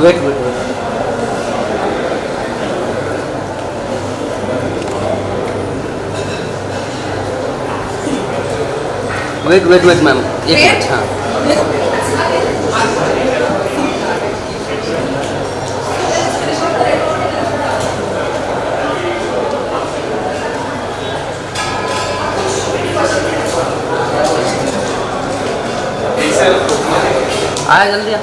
Wait, wait, wait. Wait ma'am, एक minute. हाँ, आया जल्दी आ।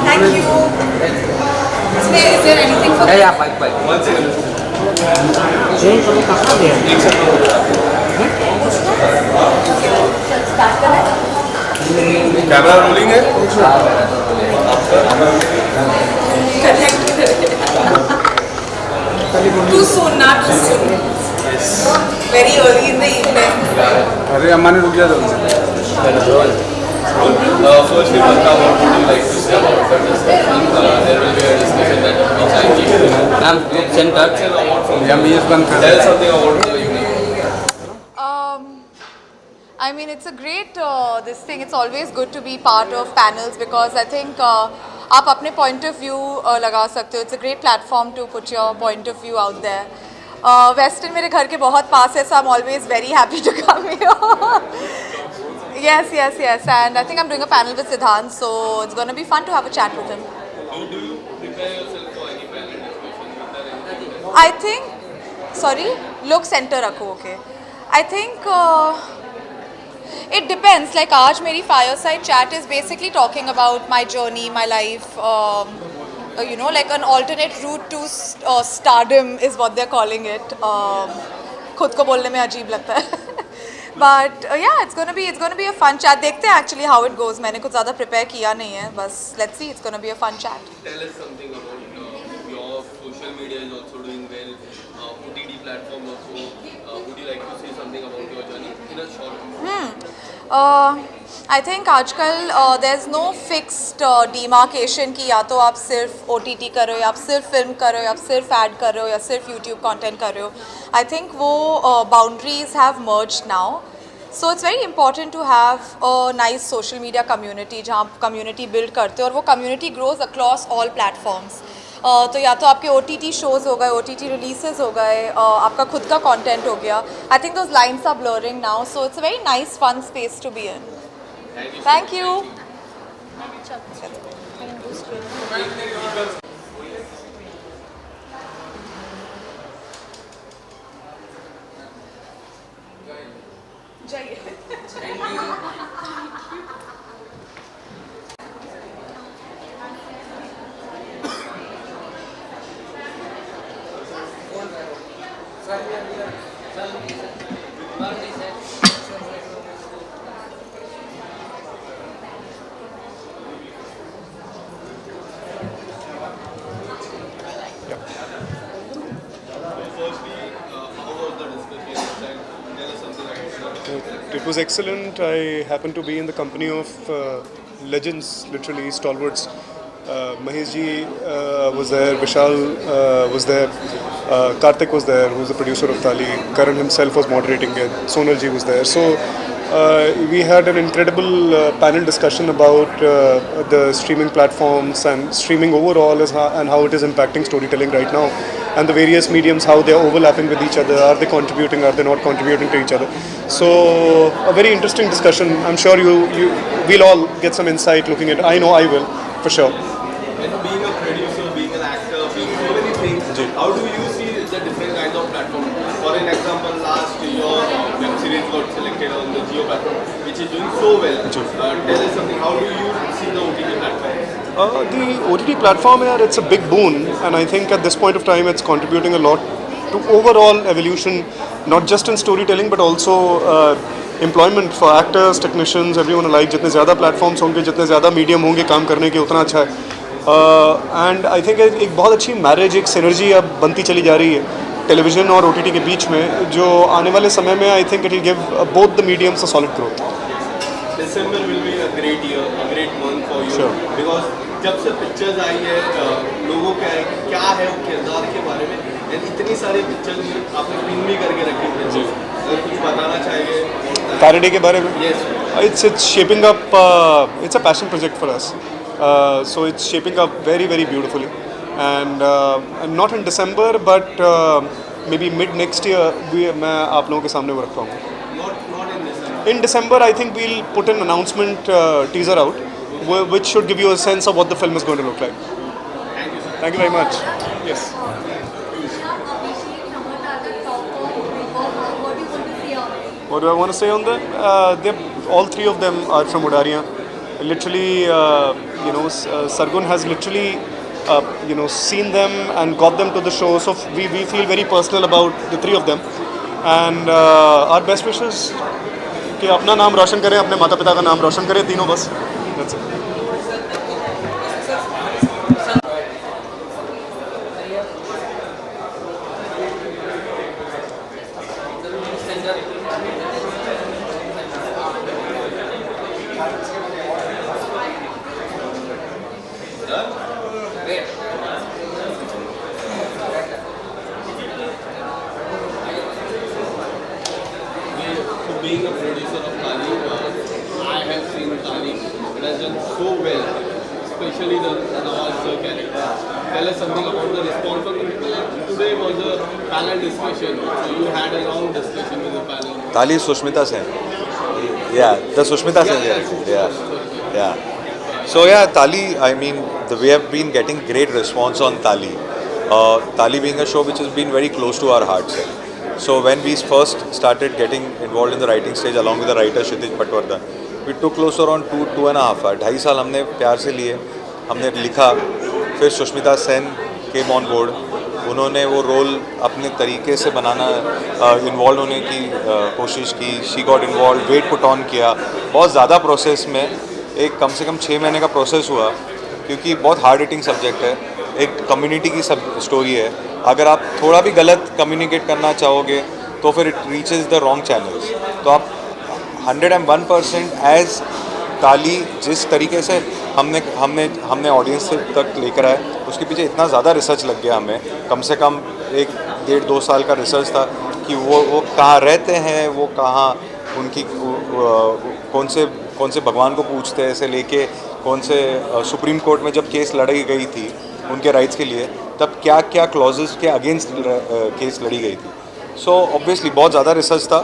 Thank you. Is there anything for? या बाइक। कैमरा रोलिंग है। Too soon, not too soon. Very early in the evening. अरे अम्मा ने रुक गया जल्दी। Firstly, Malka, what would you like to say about the discussion? There will be a discussion that which I keep. Ma'am centre. या मीज़ बंद कर Tell something about the evening. I mean, it's a great this thing. It's always good to be part of panels because I think आप अपने point of view लगा सकते हो. It's a great platform to put your point of view out there. Western मेरे घर के बहुत पास है, so I'm always very happy to come here. Yes. And I think I'm doing a panel with Siddhant, so it's going to be fun to have a chat with him. Do you prepare yourself for any panel discussion? I think, sorry, look center रखो, okay. I think it depends. Like आज मेरी fireside chat is basically talking about my journey, my life. You know, like an alternate route to stardom is what they're calling it. खुद को बोलने में अजीब लगता है. But yeah, it's gonna be a fun chat. देखते हैं actually how it goes. मैंने कुछ ज़्यादा prepare किया नहीं है, बस let's see. It's gonna be a fun chat. Tell us something about your social media is also doing well. OTT platform also. Would you like to say something about your journey in a short? I think आजकल there's no fixed demarcation कि या तो आप सिर्फ OTT कर रहे हो, या आप सिर्फ फिल्म कर रहे हो, या आप सिर्फ ad कर रहे हो, या सिर्फ YouTube content कर रहे हो. I think वो boundaries have merged now. So it's very important to have a nice social media community जहाँ आप community build करते हो और वो community grows across all platforms. तो या तो आपके OTT shows हो गए, OTT releases हो गए, आपका खुद का content हो गया. I think those lines are blurring now, so it's a very nice fun space to be in. Thank you. It was excellent. I happened to be in the company of legends, literally stalwarts. Mahesh ji was there, Vishal was there, Karthik was there, who's the producer of Tali. Karan himself was moderating it. Sonal ji was there. So we had an incredible panel discussion about the streaming platforms and streaming overall and how it is impacting storytelling right now, and the various mediums, how they are overlapping with each other. Are they contributing? Are they not contributing to each other? So a very interesting discussion. I'm sure we'll all get some insight looking at it. I know I will, for sure. And being a producer, being an actor, being so many things, how do you see the different kinds of platforms? For an example, last year web series got selected on the Jio platform, which is doing so well. Tell us something. How do you see the OTT platform? The OTT platform here, it's a big boon, and I think at this point of time it's contributing a lot to overall evolution, not just in storytelling but also employment for actors, technicians, everyone alike. जितने ज़्यादा platforms होंगे, जितने ज़्यादा medium होंगे काम करने के, उतना अच्छा है. And I think एक बहुत अच्छी marriage, एक synergy अब बनती चली जा रही है टेलीविज़न और OTT के बीच में, जो आने वाले समय में I think it will give both the mediums a solid growth. December will be a great year, a great month for you. Sure. Because जब से पिक्चर्स आई है लोगों क्या है क्या है वो किरदार के बारे में and इतनी सारी पिक्चर्स में आपने पिन भी करके रखी है अगर कुछ बताना चाहिए Faraday के बारे में Yes. it's shaping up it's a passion project for us so it's shaping up very beautifully and not in December but maybe mid next year मैं आप लोगों के सामने वो रख पाऊँगा not in December. In December, I think we'll put an announcement teaser out, which should give you a sense of what the film is going to look like. Thank you, sir. Thank you very much. Yes. What do I want to say on them? All three of them are from Udaria. Literally, Sargun has literally, seen them and got them to the show. So we feel very personal about the three of them. And our best wishes कि अपना नाम रोशन करें, अपने माता पिता का नाम रोशन करें, तीनों बस. That's it. So being a producer of Tali, I have seen Tali. It has done so well, especially the Nawaz sir character. Tell us something about the response from the people. Today was a panel discussion, so you had a long discussion with the panel. Tali Sushmita Sen. Yeah, the Sushmita Sen character. Yeah. So yeah, Tali, I mean, we have been getting great response on Tali. Tali being a show which has been very close to our hearts. So when we first started getting involved in the writing stage along with the writer Kshitij Patwardhan, we took close to around 2.5 hours. 2.5 साल हमने प्यार से लिए, हमने लिखा, फिर Sushmita Sen came on board, उन्होंने वो रोल अपने तरीके से बनाना इन्वॉल्व होने की कोशिश की. She got involve, weight put on किया, बहुत ज़्यादा प्रोसेस में एक कम से कम 6 महीने का प्रोसेस हुआ क्योंकि बहुत हार्ड हिटिंग सब्जेक्ट है, एक कम्युनिटी की सब स्टोरी है. अगर आप थोड़ा भी गलत कम्युनिकेट करना चाहोगे तो फिर it reaches the wrong channels. तो आप 101% एज ताली जिस तरीके से हमने ऑडियंस तक लेकर आए, उसके पीछे इतना ज़्यादा रिसर्च लग गया हमें. कम से कम 1-1.5-2 साल का रिसर्च था कि वो कहाँ रहते हैं, वो कहाँ उनकी कौन से भगवान को पूछते हैं से लेके कौन से सुप्रीम कोर्ट में जब केस लड़ी गई थी उनके राइट्स के लिए, तब क्या क्या क्लॉजेस के अगेंस्ट केस लड़ी गई थी. सो ऑब्वियसली बहुत ज़्यादा रिसर्च था,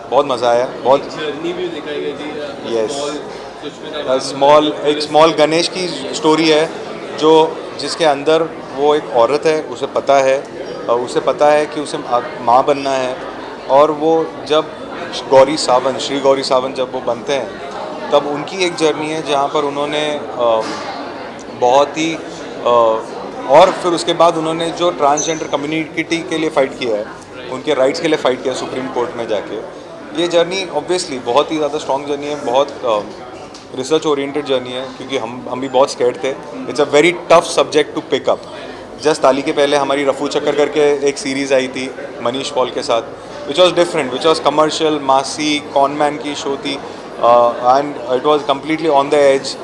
बहुत मज़ा आया. बहुत जर्नी भी दिखाई गई थी. एक स्मॉल गणेश की स्टोरी है जिसके अंदर वो एक औरत है, उसे पता है कि उसे माँ बनना है, और वो जब श्री गौरी सावंत जब वो बनते हैं तब उनकी एक जर्नी है जहाँ पर उन्होंने बहुत ही और फिर उसके बाद उन्होंने जो ट्रांसजेंडर कम्युनिटी के लिए फ़ाइट किया है, उनके राइट्स के लिए फ़ाइट किया सुप्रीम कोर्ट में जाके. ये जर्नी ऑब्वियसली बहुत ही ज़्यादा स्ट्रॉन्ग जर्नी है, बहुत रिसर्च ओरिएंटेड जर्नी है क्योंकि हम भी बहुत स्कैर्ड थे. It's a very tough subject to pick up. Just ताली के पहले हमारी रफू चक्कर करके एक सीरीज़ आई थी मनीष पॉल के साथ, which was different, which was commercial, massy conman की शो थी and it was completely on the edge.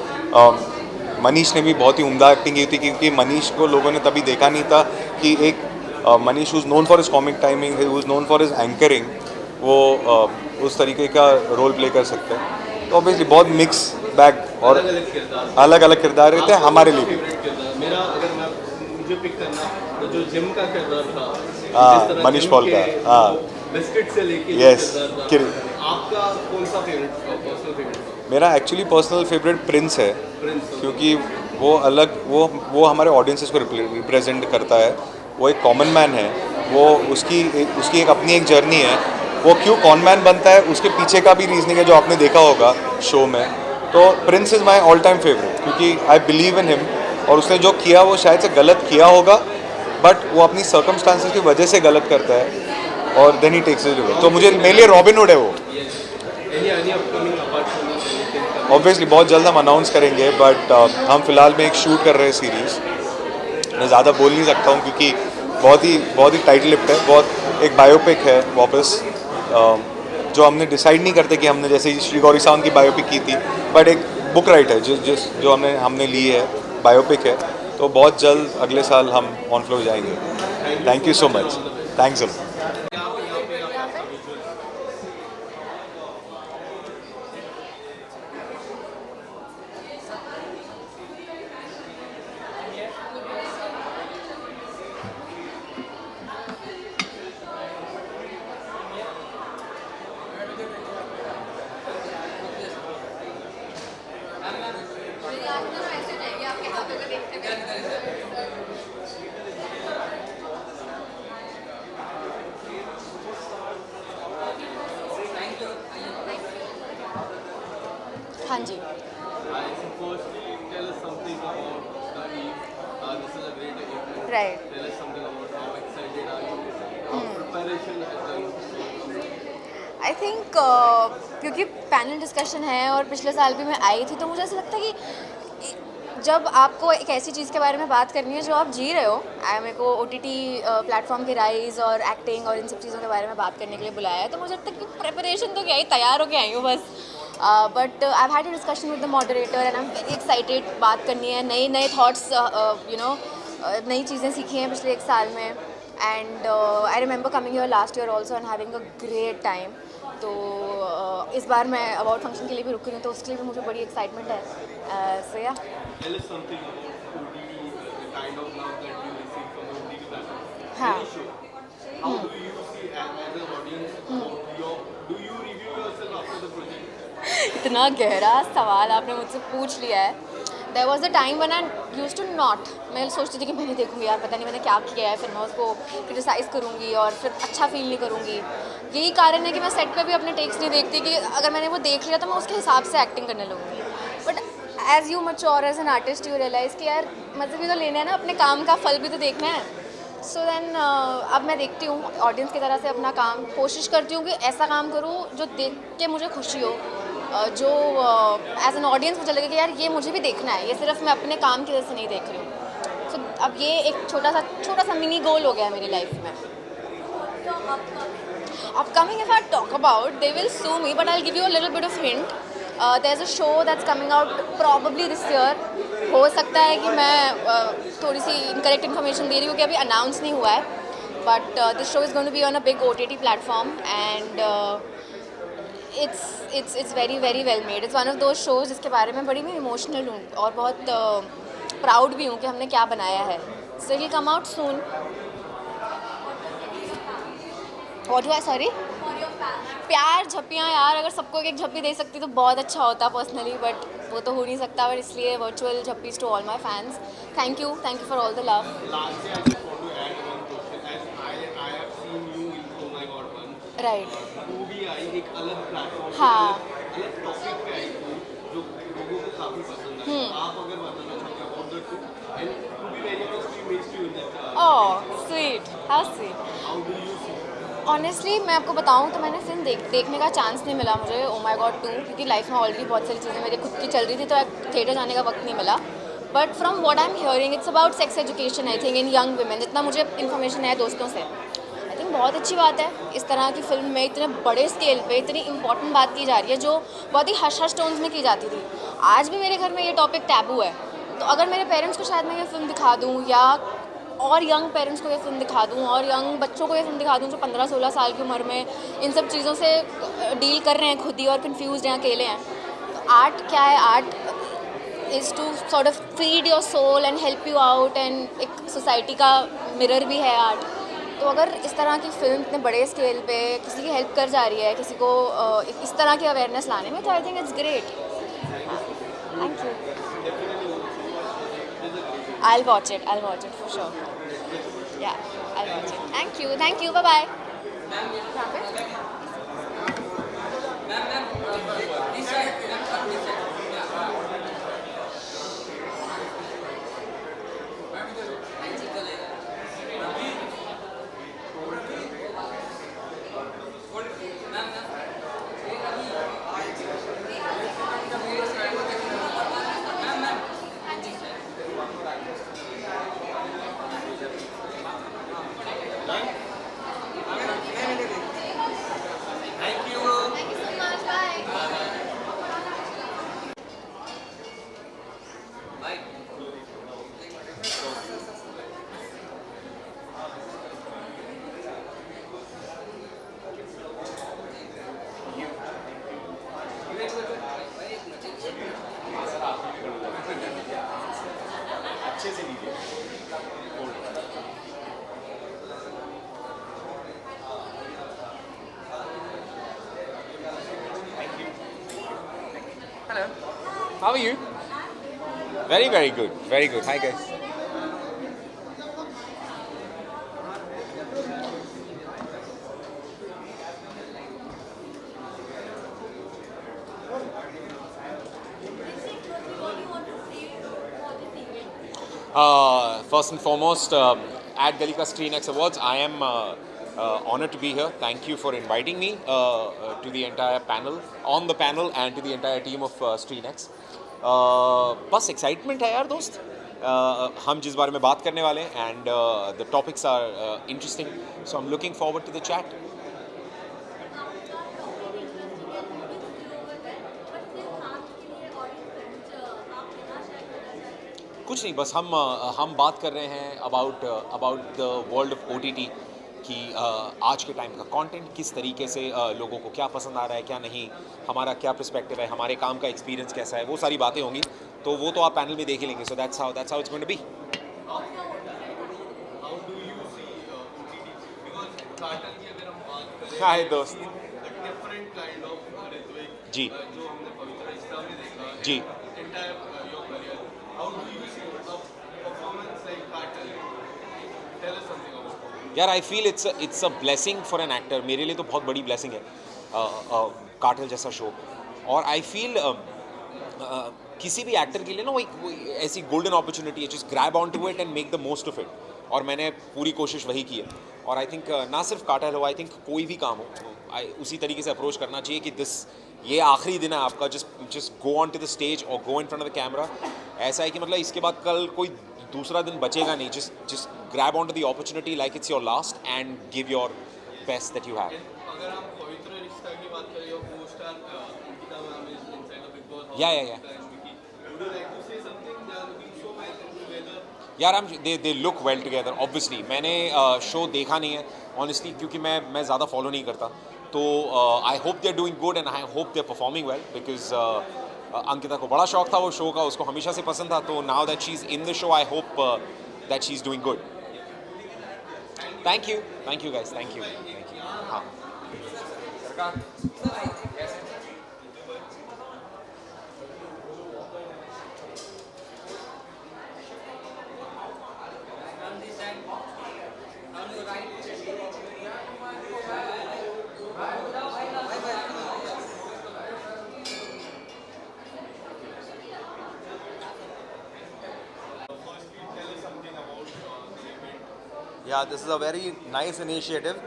Manish ने भी बहुत ही उम्दा एक्टिंग की थी क्योंकि मनीष को लोगों ने तभी देखा नहीं था कि एक Manish who is known for his comic timing, who is known for his anchoring, वो उस तरीके का रोल प्ले कर सकते हैं. तो ऑब्वियसली बहुत मिक्स बैग और अलग अलग किरदार रहते हैं हमारे लिए भी. मेरा अगर मुझे पिक करना तो जो जिम का किरदार था मनीष पॉल का, बिस्किट से लेके यस. आपका कौन सा फेवरेट पर्सनल फेवरेट? मेरा एक्चुअली पर्सनल फेवरेट प्रिंस है क्योंकि वो हमारे ऑडियंसेस को रिप्रेजेंट करता है. वो एक कॉमन मैन है, वो उसकी एक अपनी एक जर्नी है. वो क्यों कॉमन मैन बनता है उसके पीछे का भी रीजनिंग है जो आपने देखा होगा शो में. तो Prince is my all time favourite क्योंकि आई बिलीव इन हिम, और उसने जो किया वो शायद से गलत किया होगा बट वो अपनी सर्कमस्टांसेस की वजह से गलत करता है और then he takes it away. तो मेरे लिए रॉबिन हुड है वो. ऑब्वियसली बहुत जल्द हम अनाउंस करेंगे बट हम फिलहाल में एक शूट कर रहे हैं सीरीज़. मैं ज़्यादा बोल नहीं सकता हूँ क्योंकि बहुत ही टाइट लिप्ड है. बहुत एक बायोपिक है वापस जो हमने डिसाइड नहीं करते कि हमने जैसे श्री गौरी सावंत की बायोपिक की थी, बट एक बुक राइट है जो हमने ली है, बायोपिक है, तो बहुत जल्द अगले साल हम ऑन फ्लो जाएंगे. Thank you so much. Thanks a हाँ जी. Firstly, tell us something about the Eve. This is a great event. Right. Tell us something about how excited are you? How preparation has done? I think क्योंकि panel discussion है और पिछले साल भी मैं आई थी, तो मुझे ऐसा लगता है कि जब आपको एक ऐसी चीज़ के बारे में बात करनी है जो आप जी रहे हो, मेरे को OTT प्लेटफॉर्म के राइज और एक्टिंग और इन सब चीज़ों के बारे में बात करने के लिए बुलाया है, तो मुझे लगता है कि प्रिपरेशन तो क्या ही, तैयार होके आई हूँ बस. But I have had a discussion with the moderator and I am very excited. बात करनी है, नए थॉट्स, नई चीज़ें सीखी हैं पिछले एक साल में. And I remember coming here last year also and having a great time. तो इस बार मैं अवार्ड फंक्शन के लिए भी रुक रही हूँ, तो उसके लिए भी मुझे बड़ी एक्साइटमेंट है. सो या Tell us something about OTT, the kind of love that you receive from the OTT platform. हाँ. Any show. How do you see as an audience? Do you review yourself after the project? इतना गहरा सवाल आपने मुझसे पूछ लिया है. There was a time when I used to not, मैं सोचती थी कि मैं नहीं देखूँगी यार, पता नहीं मैंने क्या किया है, फिर मैं उसको क्रिटिसाइज़ करूँगी और फिर अच्छा फील नहीं करूँगी. यही कारण है कि मैं सेट पे भी अपने टेक्स नहीं देखती, कि अगर मैंने वो देख लिया तो मैं उसके हिसाब से एक्टिंग करने लगूँगी. But as you mature as an artist you realize कि यार मज़े भी तो लेना है ना, अपने काम का फल भी तो देखना है. सो देन अब मैं देखती हूँ ऑडियंस की तरह से अपना काम, कोशिश करती हूँ कि ऐसा काम करूँ जो देख के मुझे खुशी हो, जो एज एन ऑडियंस मुझे लगे कि यार ये मुझे भी देखना है, ये सिर्फ मैं अपने काम की वजह से नहीं देख रही हूँ. सो अब ये एक छोटा सा मिनी गोल हो गया है मेरी लाइफ में. Upcoming, if I talk about, they will sue me, but I'll give you a little bit of hint. There's a show that's coming out probably this year. हो सकता है कि मैं थोड़ी सी incorrect information दे रही हूँ कि अभी announce नहीं हुआ है. But this show is going to be on a big OTT platform and it's very very well made. It's one of those shows जिसके बारे में बड़ी मैं emotional हूँ और बहुत proud भी हूँ कि हमने क्या बनाया है. So it will come out soon. What do I, sorry? प्यार झप्पियाँ यार, अगर सबको एक झप्पी दे सकती तो बहुत अच्छा होता पर्सनली, बट वो तो हो नहीं सकता. बट इसलिए वर्चुअल झप्पीज to all my fans. Thank you for all the love. Lastly, I just want to add one question. As I have seen you in Oh My God 1. Right. वो भी आई एक अलग प्लेटफॉर्म, हाँ. अलग topic पे आई थी जो लोगों को काफी पसंद आई. आप अगर बताना चाहते हो about the two, and to be very honest, we missed you in that. Oh sweet, how sweet. How do you see? Honestly मैं आपको बताऊं तो मैंने फिल्म देखने का चांस नहीं मिला मुझे Oh My God 2, क्योंकि लाइफ में ऑलरेडी बहुत सारी चीज़ें मेरी खुद की चल रही थी, तो थिएटर जाने का वक्त नहीं मिला. But from what I am hearing it's about sex education I think in young women. जितना मुझे इन्फॉर्मेशन है दोस्तों से, आई थिंक बहुत अच्छी बात है. इस तरह की फिल्म में इतने बड़े स्केल पे इतनी इंपॉर्टेंट बात की जा रही है जो बहुत ही हश हश टोन्स में की जाती थी. आज भी मेरे घर में ये टॉपिक टैबू है. तो अगर मेरे पेरेंट्स को शायद मैं ये फिल्म दिखा दूँ, या और यंग पेरेंट्स को ये फिल्म दिखा दूँ, और यंग बच्चों को ये फिल्म दिखा दूँ जो 15-16 साल की उम्र में इन सब चीज़ों से डील कर रहे हैं खुद ही और कंफ्यूज हैं, अकेले हैं. तो आर्ट क्या है? Art is to sort of feed your soul and help you out, and एक सोसाइटी का मिरर भी है आर्ट. तो अगर इस तरह की फिल्म इतने बड़े स्केल पे किसी की हेल्प कर जा रही है, किसी को इस तरह की अवेयरनेस लाने में, तो I think it's great. Thank you. I'll watch it for sure. Yeah, I'll watch it. Thank you, bye bye. अच्छे से लीजिए. Hello. How are you? Very, very good. Very good. Hi, guys. First and foremost, at Galika ScreenX Awards, I am honored to be here. Thank you for inviting me to the entire panel, on the panel, and to the entire team of ScreenX. बस excitement है यार दोस्त. हम जिस बारे में बात करने वाले हैं and the topics are interesting, so I am looking forward to the chat. कुछ नहीं, बस हम बात कर रहे हैं about the world of OTT कि आज के टाइम का कंटेंट किस तरीके से लोगों को क्या पसंद आ रहा है, क्या नहीं, हमारा क्या पर्सपेक्टिव है, हमारे काम का एक्सपीरियंस कैसा है, वो सारी बातें होंगी. तो वो तो आप पैनल में देख ही लेंगे. So that's how it's going to be. How do you see OTT? Because Cartel की अगर हम बात करें, हाय दोस्त. a different kind of Ritwik, जी. जो हमने पवित्र रिश्ता में देखा, जी. entire your career. How do you see a performance like Cartel? Tell us something about it. यार I feel it's a blessing for an actor. मेरे लिए तो बहुत बड़ी ब्लेसिंग है कार्टेल जैसा शो. और आई फील किसी भी एक्टर के लिए ना वो ऐसी गोल्डन अपॉर्चुनिटी है, just grab on to it and make the most of it. और मैंने पूरी कोशिश वही की है. और आई थिंक ना सिर्फ कार्टेल हो, आई थिंक कोई भी काम हो, उसी तरीके से अप्रोच करना चाहिए कि ये आखिरी दिन है आपका. Just go on to the stage और go in front of the camera. ऐसा है कि मतलब इसके बाद कल कोई दूसरा दिन बचेगा नहीं. Just grab on to the opportunity like it's your last and give your best that you have. अगर हम पवित्र रिश्ता की बात करें, your co-star Ankita ma'am is inside the Big Boss house. Yeah. Would you like to say something? They are looking so well together. यार they look well together. Obviously मैंने show देखा नहीं है ऑनेस्टली, क्योंकि मैं ज़्यादा फॉलो नहीं करता. तो I hope they are doing good and I hope they are performing well, because Ankita को बड़ा शौक था वो शो का, उसको हमेशा से पसंद था. तो now that she is in the show, I hope that she is doing good. Thank you guys, thank you. हाँ. Yeah, this is a very nice initiative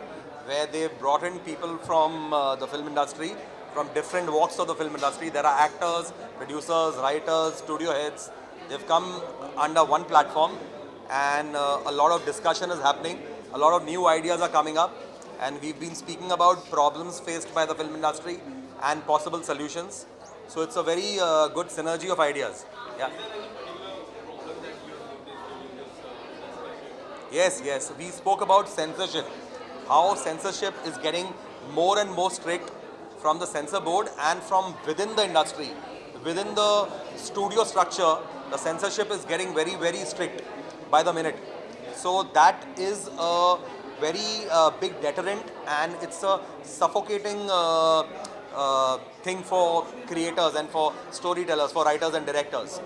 where they've brought in people from the film industry, from different walks of the film industry. There are actors, producers, writers, studio heads. They've come under one platform and a lot of discussion is happening. A lot of new ideas are coming up and we've been speaking about problems faced by the film industry and possible solutions. So it's a very good synergy of ideas. Yeah. Yes. We spoke about censorship. How censorship is getting more and more strict from the censor board and from within the industry. Within the studio structure, the censorship is getting very, very strict by the minute. So that is a very big deterrent and it's a suffocating thing for creators and for storytellers, for writers and directors.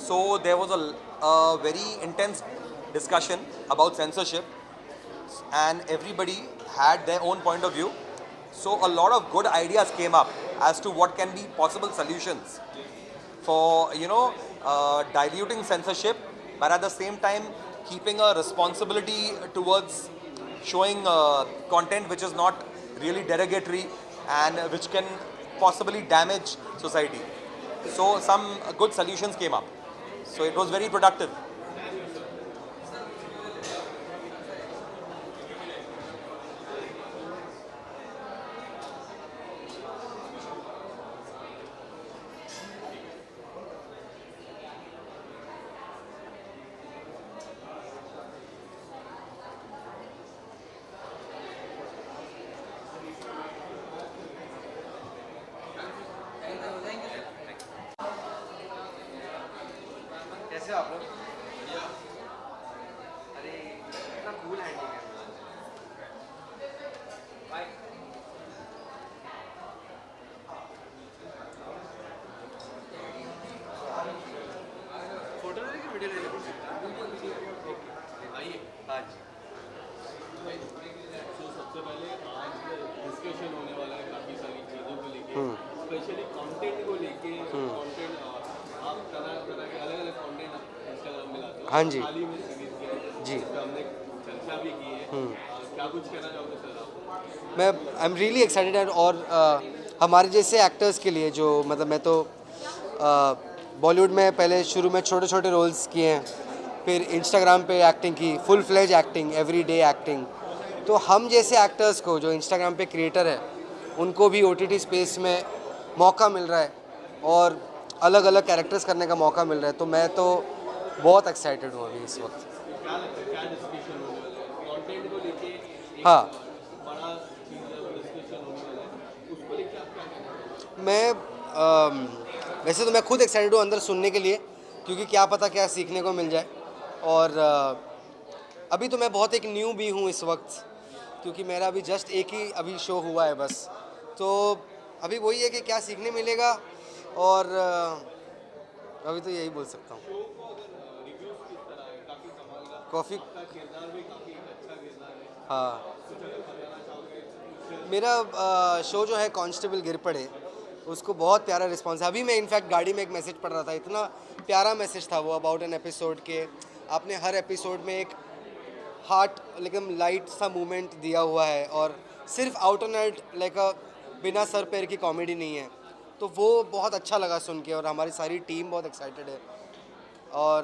So there was a very intense discussion about censorship and everybody had their own point of view. So a lot of good ideas came up as to what can be possible solutions for diluting censorship, but at the same time keeping a responsibility towards showing content which is not really derogatory and which can possibly damage society. So some good solutions came up. So it was very productive. कैसे हो आप लोग? तो सबसे पहले आज discussion होने वाला है काफ़ी सारी चीज़ों को लेके, स्पेशली कंटेंट को लेके। कंटेंट आप तरह तरह के अलग अलग कंटेंट इंस्टाग्राम में लाते हो। हाँ जी। हाल ही में सीरीज किया है, जी। इस पे हमने चर्चा भी की है। क्या कुछ कहना चाहोगे सर आप? मैं आई एम रियली एक्साइटेड और हमारे जैसे एक्टर्स के लिए जो मतलब मैं तो बॉलीवुड में पहले शुरू में छोटे छोटे रोल्स किए हैं, फिर इंस्टाग्राम पे एक्टिंग की, full fledge acting, everyday acting. तो हम जैसे एक्टर्स को जो इंस्टाग्राम पे क्रिएटर है उनको भी OTT स्पेस में मौका मिल रहा है और अलग अलग कैरेक्टर्स करने का मौका मिल रहा है, तो मैं तो बहुत एक्साइटेड हूँ अभी इस वक्त। क्या लगता है क्या डिस्कशन होने वाला है कंटेंट को लेके? एक हाँ। बड़ा चीज़ डिस्कशन होने वाला है, उसको लेके आप क्या कहना चाहोगे? मैं वैसे तो मैं खुद एक्साइटेड हूँ अंदर सुनने के लिए, क्योंकि क्या पता क्या सीखने को मिल जाए। और अभी तो मैं बहुत एक न्यू भी हूँ इस वक्त, क्योंकि मेरा अभी जस्ट एक ही अभी शो हुआ है बस, तो अभी वही है कि क्या सीखने मिलेगा। और अभी तो यही बोल सकता हूँ। कॉफ़ी हाँ, मेरा शो जो है कांस्टेबल गिर पड़े, उसको बहुत प्यारा रिस्पांस है। अभी मैं इनफैक्ट गाड़ी में एक मैसेज पढ़ रहा था, इतना प्यारा मैसेज था वो अबाउट एन एपिसोड के। आपने हर एपिसोड में एक हार्ट लेकिन लाइट सा मूवमेंट दिया हुआ है, और सिर्फ आउट एंड आउट लाइक बिना सर पैर की कॉमेडी नहीं है, तो वो बहुत अच्छा लगा सुन के। और हमारी सारी टीम बहुत एक्साइटेड है और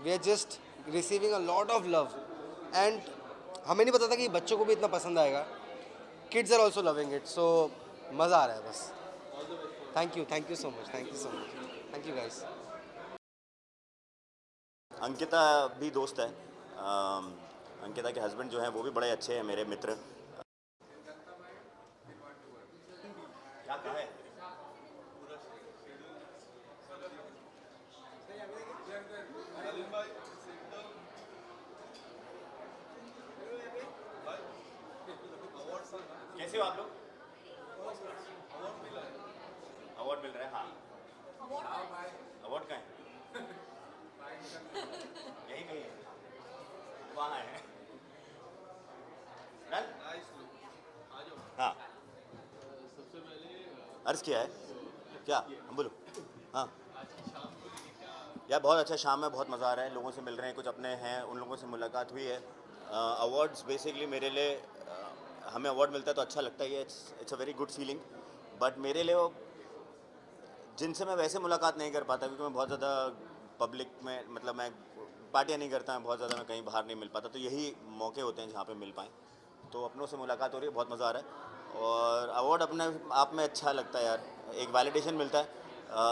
we are just receiving a lot of love. And हमें नहीं पता था कि बच्चों को भी इतना पसंद आएगा। Kids are also loving it, so मज़ा आ रहा है बस। Thank you so much, thank you guys. Ankita भी दोस्त है। अंकिता के हस्बैंड जो हैं वो भी बड़े अच्छे हैं, मेरे मित्र। क्या कहा है? कैसे हो आप लोग? अवार्ड मिल रहा है। हाँ, अवार्ड का है यही कहीं है, वहाँ है। हाँ, सबसे पहले अर्ज किया है क्या? हम बोलो। हाँ यार, बहुत अच्छा शाम है, बहुत मज़ा आ रहा है, लोगों से मिल रहे हैं, कुछ अपने हैं, उन लोगों से मुलाकात हुई है। अवार्ड्स बेसिकली मेरे लिए, हमें अवार्ड मिलता है तो अच्छा लगता ही है, it's a very good feeling. But मेरे लिए वो जिनसे मैं वैसे मुलाकात नहीं कर पाता, क्योंकि मैं बहुत ज़्यादा पब्लिक में, मतलब मैं पार्टियाँ नहीं करता, मैं बहुत ज़्यादा, मैं कहीं बाहर नहीं मिल पाता, तो यही मौके होते हैं जहाँ पे मिल पाएँ। तो अपनों से मुलाकात हो रही है, बहुत मज़ा आ रहा है। और अवार्ड अपने आप में अच्छा लगता है यार, एक वैलिडेशन मिलता है।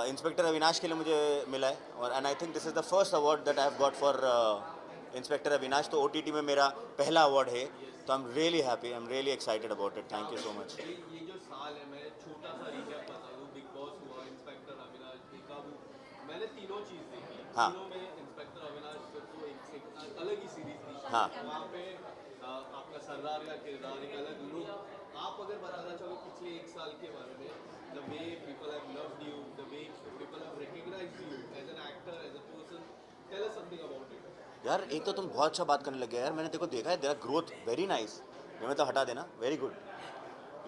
इंस्पेक्टर अविनाश के लिए मुझे मिला है, और and I think this is the first award that I have got for inspector Avinash. तो OTT में मेरा पहला अवार्ड है, तो I am really happy, I am really excited about it. Thank you so much. ये जो साल है, मैं छोटा सा रिकैप बता दूं, बिग बॉस हुआ, इंस्पेक्टर अविनाश, बेकाबू, मैंने तीनों चीज़ देखी। हाँ। तीनों में इंस्पेक्टर अविनाश तो एक अलग ही सीरीज थी। हाँ। वहाँ पे आपका सरदार का किरदार एक अलग लुक। आप अगर बताना चाहो पिछले एक साल के बारे में, the way people have loved you, the way people have recognised you as an actor, as a person, tell us something about it. यार एक तो तुम बहुत अच्छा बात करने लग गए यार, मैंने देखो देखा है, तेरा ग्रोथ वेरी नाइस। ये मैं तो हटा देना, very good,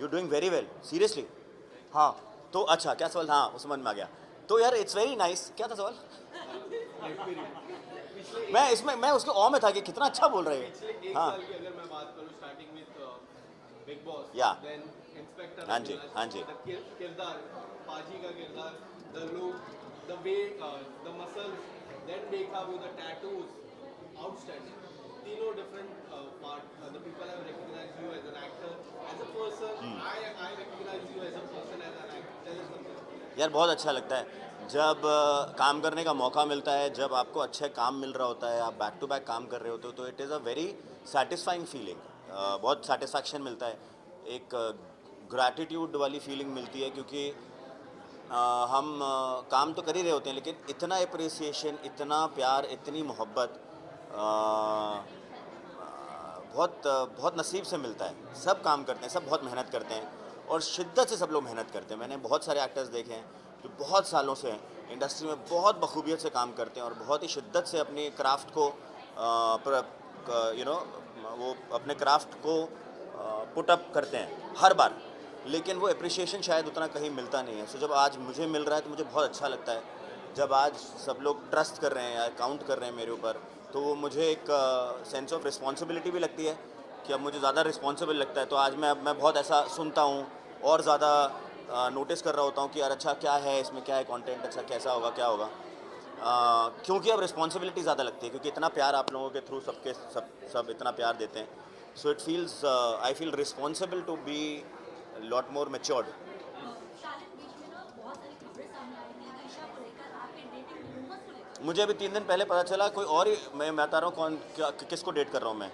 you doing very well, seriously. हाँ तो अच्छा, क्या सवाल? हाँ, उस समझ में आ गया। तो यार इट्स वेरी नाइस। क्या था सवाल? मैं उसके ऑ में था कि कितना अच्छा बोल रहे हैं। हाँ साल की अगर मैं बात करूँ, स्टार्टिंग विद बिग बॉस, या देन इंस्पेक्टर, हाँ जी, हाँ जी, किरदार, पाजी का किरदार, the look, the way, the muscles, then Bekaboo, the tattoos, outstanding. तीनों different part, the people have recognised you as an actor, as a person, I recognise you as a person, as an actor. Tell us something. यार बहुत अच्छा लगता है जब काम करने का मौका मिलता है, जब आपको अच्छे काम मिल रहा होता है, आप बैक टू बैक काम कर रहे होते हो, तो it is a very satisfying feeling. बहुत सेटिस्फैक्शन मिलता है, एक ग्रैटिट्यूड वाली फीलिंग मिलती है, क्योंकि हम काम तो कर ही रहे होते हैं, लेकिन इतना अप्रिसिएशन, इतना प्यार, इतनी मोहब्बत बहुत नसीब से मिलता है। सब काम करते हैं, सब बहुत मेहनत करते हैं और शिद्दत से सब लोग मेहनत करते हैं। मैंने बहुत सारे एक्टर्स देखे हैं जो बहुत सालों से हैं इंडस्ट्री में, बहुत बखूबियत से काम करते हैं और बहुत ही शिद्दत से अपनी क्राफ्ट को वो अपने क्राफ्ट को पुट अप करते हैं हर बार, लेकिन वो अप्रिसिएशन शायद उतना कहीं मिलता नहीं है। सो जब आज मुझे मिल रहा है तो मुझे बहुत अच्छा लगता है। जब आज सब लोग ट्रस्ट कर रहे हैं या काउंट कर रहे हैं मेरे ऊपर, तो वो मुझे एक सेंस ऑफ रिस्पॉन्सिबिलिटी भी लगती है कि अब मुझे ज़्यादा रिस्पॉन्सिबल लगता है। तो आज मैं बहुत ऐसा सुनता हूँ और ज़्यादा नोटिस कर रहा होता हूँ कि यार अच्छा क्या है इसमें, क्या है कंटेंट, अच्छा कैसा होगा, क्या होगा, क्योंकि अब रिस्पॉन्सिबिलिटी ज़्यादा लगती है, क्योंकि इतना प्यार आप लोगों के थ्रू सब इतना प्यार देते हैं। So it feels I feel responsible to be lot more matured. मुझे अभी 3 दिन पहले पता चला कोई और ही, मैं बता रहा हूँ किसको डेट कर रहा हूँ मैं।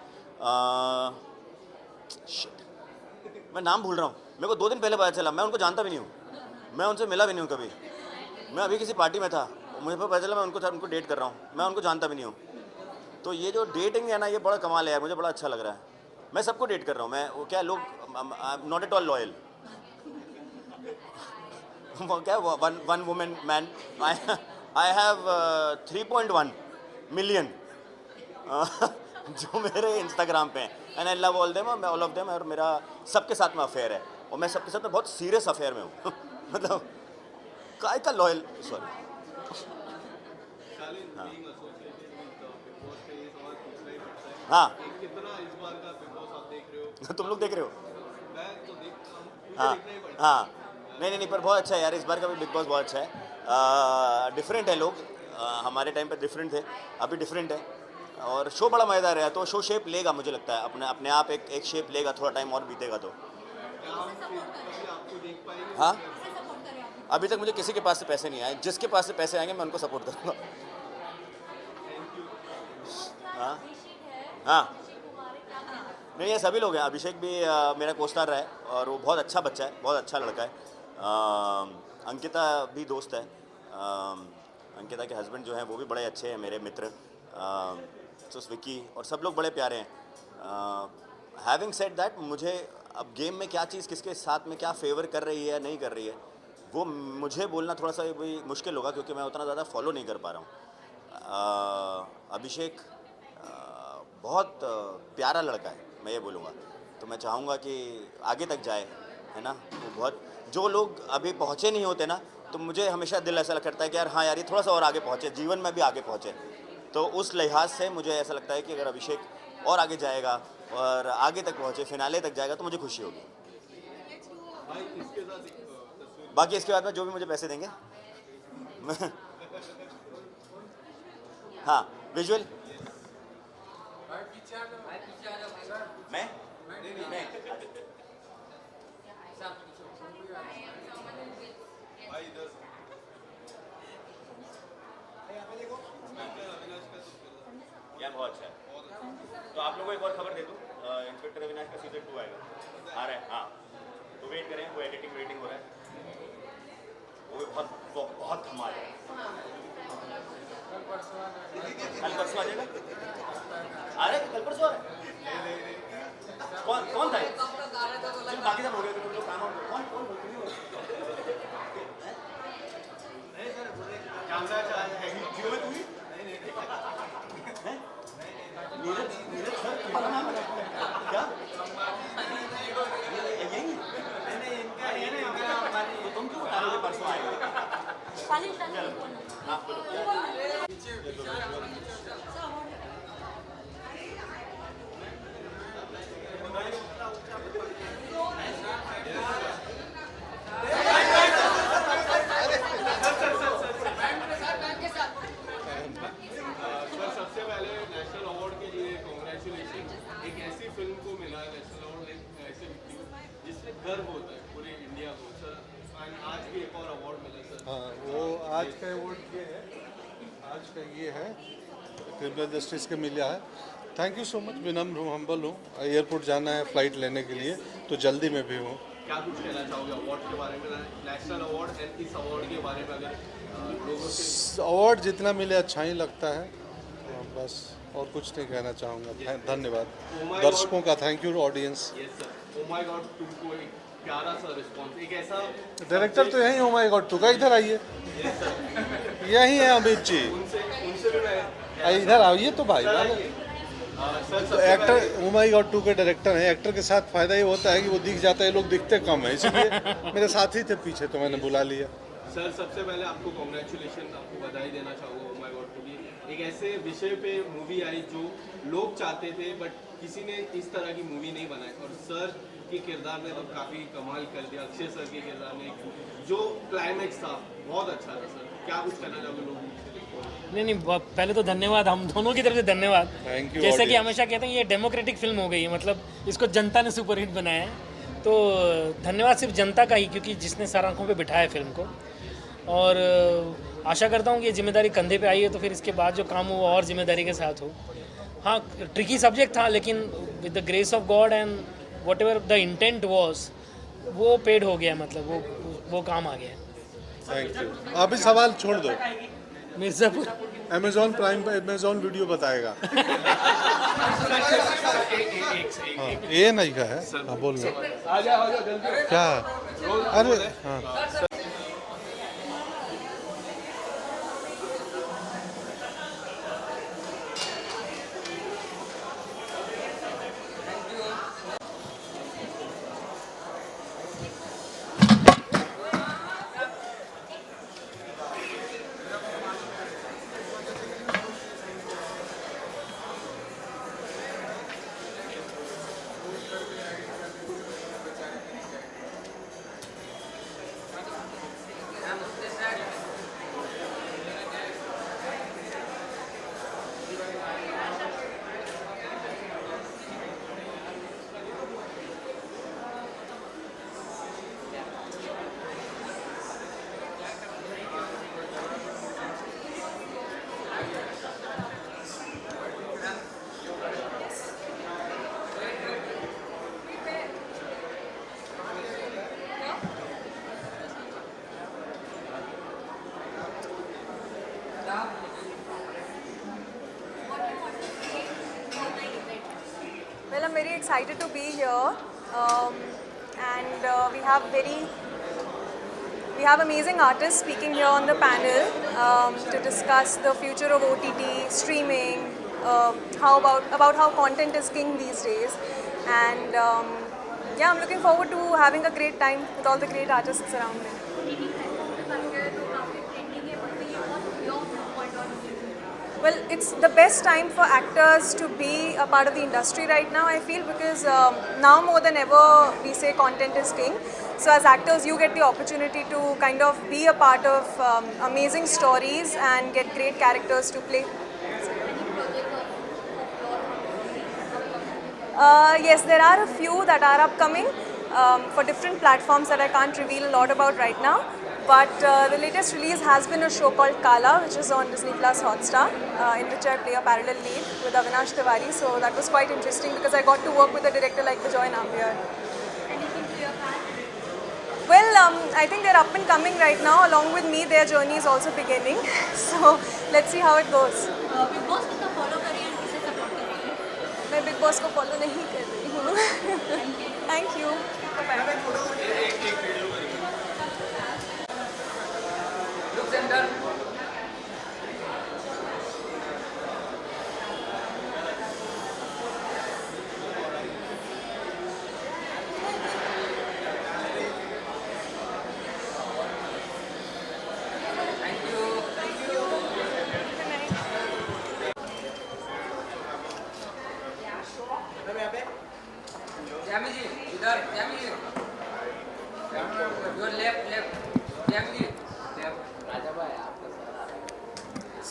मैं नाम भूल रहा हूँ, मेरे को 2 दिन पहले पता चला। मैं उनको जानता भी नहीं हूँ, मैं उनसे मिला भी नहीं हूँ कभी। मैं अभी किसी पार्टी में था, मुझे पता चला मैं उनको डेट कर रहा हूँ, मैं उनको जानता भी नहीं हूँ। तो ये जो डेटिंग है ना, ये बड़ा कमाल है यार, मुझे बड़ा अच्छा लग रहा है। मैं सबको डेट कर रहा हूँ, मैं वो क्या लोग नॉट एट ऑल लॉयल। क्या one women man, I have 3.1 million जो मेरे इंस्टाग्राम पे हैं, and I love all of them, और मेरा सबके साथ में अफेयर है और मैं सबके साथ में बहुत सीरियस अफेयर में हूँ। मतलब काय का लॉयल, सॉरी। हाँ तुम लोग देख रहे हो? हाँ नहीं पर बहुत अच्छा है यार, इस बार का भी बिग बॉस बहुत अच्छा है। डिफरेंट है लोग, हमारे टाइम पर डिफरेंट थे, अभी डिफरेंट है और शो बड़ा मज़ेदार है। तो शो शेप लेगा, मुझे लगता है अपने आप एक शेप लेगा, थोड़ा टाइम और बीतेगा तो। हाँ अभी तक मुझे किसी के पास से पैसे नहीं आए, जिसके पास से पैसे आएंगे मैं उनको सपोर्ट करूँगा। हाँ नहीं ये सभी लोग हैं, अभिषेक भी मेरा कोस्टार रहा है और वो बहुत अच्छा बच्चा है, बहुत अच्छा लड़का है। अंकिता भी दोस्त है, अंकिता के हस्बैंड जो हैं वो भी बड़े अच्छे हैं मेरे मित्र, विकी, और सब लोग बड़े प्यारे हैं। हैविंग सेड दैट, मुझे अब गेम में क्या चीज़ किसके साथ में क्या फेवर कर रही है या नहीं कर रही है वो मुझे बोलना थोड़ा सा भी मुश्किल होगा, क्योंकि मैं उतना ज़्यादा फॉलो नहीं कर पा रहा हूँ। अभिषेक बहुत प्यारा लड़का है, मैं ये बोलूँगा। तो मैं चाहूँगा कि आगे तक जाए, है ना। वो बहुत, जो लोग अभी पहुँचे नहीं होते ना, तो मुझे हमेशा दिल ऐसा करता है कि यार हाँ यार ये थोड़ा सा और आगे पहुँचे, जीवन में भी आगे पहुँचे। तो उस लिहाज से मुझे ऐसा लगता है कि अगर अभिषेक और आगे जाएगा और आगे तक पहुँचे, फिनाले तक जाएगा, तो मुझे खुशी होगी। बाकी इसके बाद में जो भी मुझे पैसे देंगे हाँ विजुअल मैं यार बहुत अच्छा है। तो आप लोगों को एक और खबर दे दूँ, इंस्पेक्टर अविनाश का सीजन 2 आएगा, आ रहा है। हाँ तो वेट करें, वो एडिटिंग हो रहा है, वो बहुत कमाल है। कल परसों आ जाएगा, आ रहे कल परसों आ रहे। कौन था बाकी सब हो गया, तुम लोग काम कौन नीरज सर तुम्हारा नाम है क्या? तुम क्यों बता रहे हो परसों आएगा? हाँ सबसे पहले नेशनल अवार्ड के लिए कांग्रेचुलेशन। एक ऐसी फिल्म को मिला नेशनल अवार्ड, एक ऐसे व्यक्ति को जिससे गर्व होता है पूरे इंडिया को सर। आज भी एक और अवार्ड मिला सर। हाँ वो आज का अवार्ड ये है, आज का ये है क्रिमिनल जस्टिस के मिला है। थैंक यू सो मच, विनम्र हूँ, हम्बल हूँ। एयरपोर्ट जाना है फ्लाइट लेने के लिए, तो जल्दी में भी हूँ। क्या कुछ कहना चाहोगे अवार्ड के बारे में, नेशनल अवार्ड एंड इस अवार्ड के बारे में अगर लोगों से? अवार्ड जितना मिले अच्छा ही लगता है, बस और कुछ नहीं कहना चाहूँगा। धन्यवाद दर्शकों का, thank you audience. Yes sir, oh my God 2 को एक प्यारा सा रिस्पॉन्स, एक ऐसा डायरेक्टर तो यही, ओ माय गॉड 2 का, इधर आइए, यस सर, यही है अमित जी, उनसे भी मैं इधर आइए तो भाई। सर तो एक्टर ओ माय गॉड 2 के डायरेक्टर हैं। एक्टर के साथ फ़ायदा ये होता है कि वो दिख जाता है, लोग दिखते कम है, इसलिए मेरे साथी थे पीछे तो मैंने बुला लिया। सर सबसे पहले आपको कॉन्ग्रेचुलेशन, आपको बधाई देना चाहूँगा ओ माय गॉड टू की एक ऐसे विषय पे मूवी आई जो लोग चाहते थे बट किसी ने इस तरह की मूवी नहीं बनाई, और सर के किरदार ने तो काफ़ी कमाल कर दिया। अक्षय सर के किरदार ने जो क्लाइमैक्स था बहुत अच्छा था। सर क्या कुछ करना चाहोगे लोगों से? नहीं, पहले तो धन्यवाद, हम दोनों की तरफ से धन्यवाद। Thank you. जैसे कि हमेशा कहते हैं ये डेमोक्रेटिक फिल्म हो गई है, मतलब इसको जनता ने सुपरहिट बनाया है, तो धन्यवाद सिर्फ जनता का ही, क्योंकि जिसने सर आंखों पे बिठाया फिल्म को। और आशा करता हूँ कि ये जिम्मेदारी कंधे पे आई है तो फिर इसके बाद जो काम हो वो और जिम्मेदारी के साथ हो। हाँ, ट्रिकी सब्जेक्ट था, लेकिन with the grace of God and what ever the intent was, वो पेड हो गया, मतलब वो काम आ गया। Thank you. आप ही सवाल छोड़ दो, मिर्ज़ापुर अमेजॉन प्राइम पर अमेजॉन वीडियो बताएगा। हाँ, ये नहीं का है। हाँ बोल लो। क्या? अरे हाँ, Well, I'm very excited to be here, and we have amazing artists speaking here on the panel to discuss the future of OTT streaming, about how content is king these days, and yeah, I'm looking forward to having a great time with all the great artists around me. Well, it's the best time for actors to be a part of the industry right now, I feel, because now more than ever we say content is king. So as actors, you get the opportunity to kind of be a part of amazing stories and get great characters to play. Yes, there are a few that are upcoming for different platforms that I can't reveal a lot about right now. But the latest release has been a show called Kala, which is on Disney Plus Hotstar, in which I play a parallel lead with Avinash Tiwari. So that was quite interesting because I got to work with a director like Bijoy Nambiar. Anything to your fans? Well, I think they're up and coming right now. Along with me, their journey is also beginning. So let's see how it goes. Big Boss को follow करिए और किसे support करिए? मैं Big Boss को follow नहीं कर रही हूँ. Thank you. Bye-bye.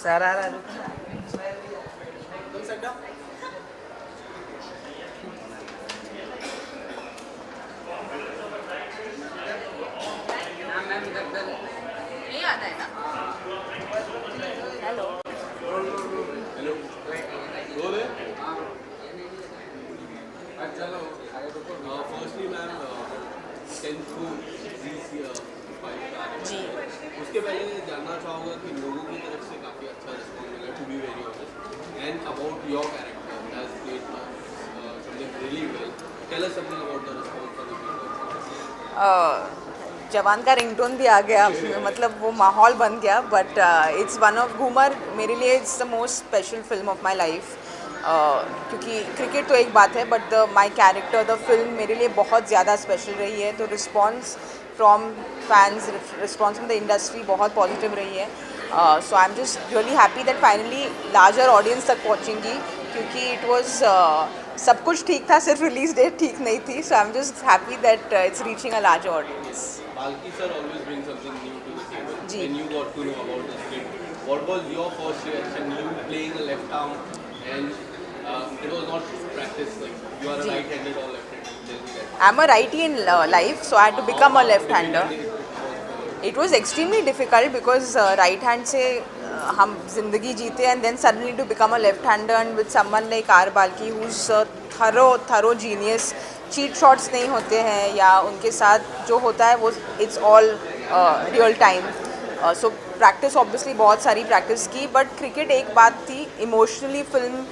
Sarara. नहीं आता है ना? Hello. Firstly, ma'am, 10th को रिलीज 5 स्टार जी उसके पहले जानना चाहूँगा कि लोगों की तरफ से काफ़ी अच्छा रिस्पॉन्स मिला to be very honest and about your character has played something really well tell us something about the response of the people Jawan का रिंगटोन भी आ गया मतलब वो माहौल बन गया but it's one of Ghoomer मेरे लिए it's the most special film of my life क्योंकि क्रिकेट तो एक बात है but the my character the film मेरे लिए बहुत ज़्यादा स्पेशल रही है तो response from fans response from the industry बहुत पॉजिटिव रही है so I am just really happy that finally larger audience तक पहुँचेंगी क्योंकि इट वॉज सब कुछ ठीक था सिर्फ रिलीज डेट ठीक नहीं थी so I am just happy that it's reaching a larger audience Balki sir always brings something new to the table. Ji. When you got to know about the script, what was your first reaction? You playing a left arm and it was not practice. Like you are a Ji. right-handed or left-handed. Tell me that. I'm a righty in life, so I had to become a left-hander. It was extremely difficult because right hand से हम जिंदगी जीते and then suddenly to become a left-hander and with someone like R. Balki who's thorough genius. Cheat shots नहीं होते हैं या उनके साथ जो होता है वो it's all real time so practice obviously बहुत सारी प्रैक्टिस की बट क्रिकेट एक बात थी इमोशनली फिल्म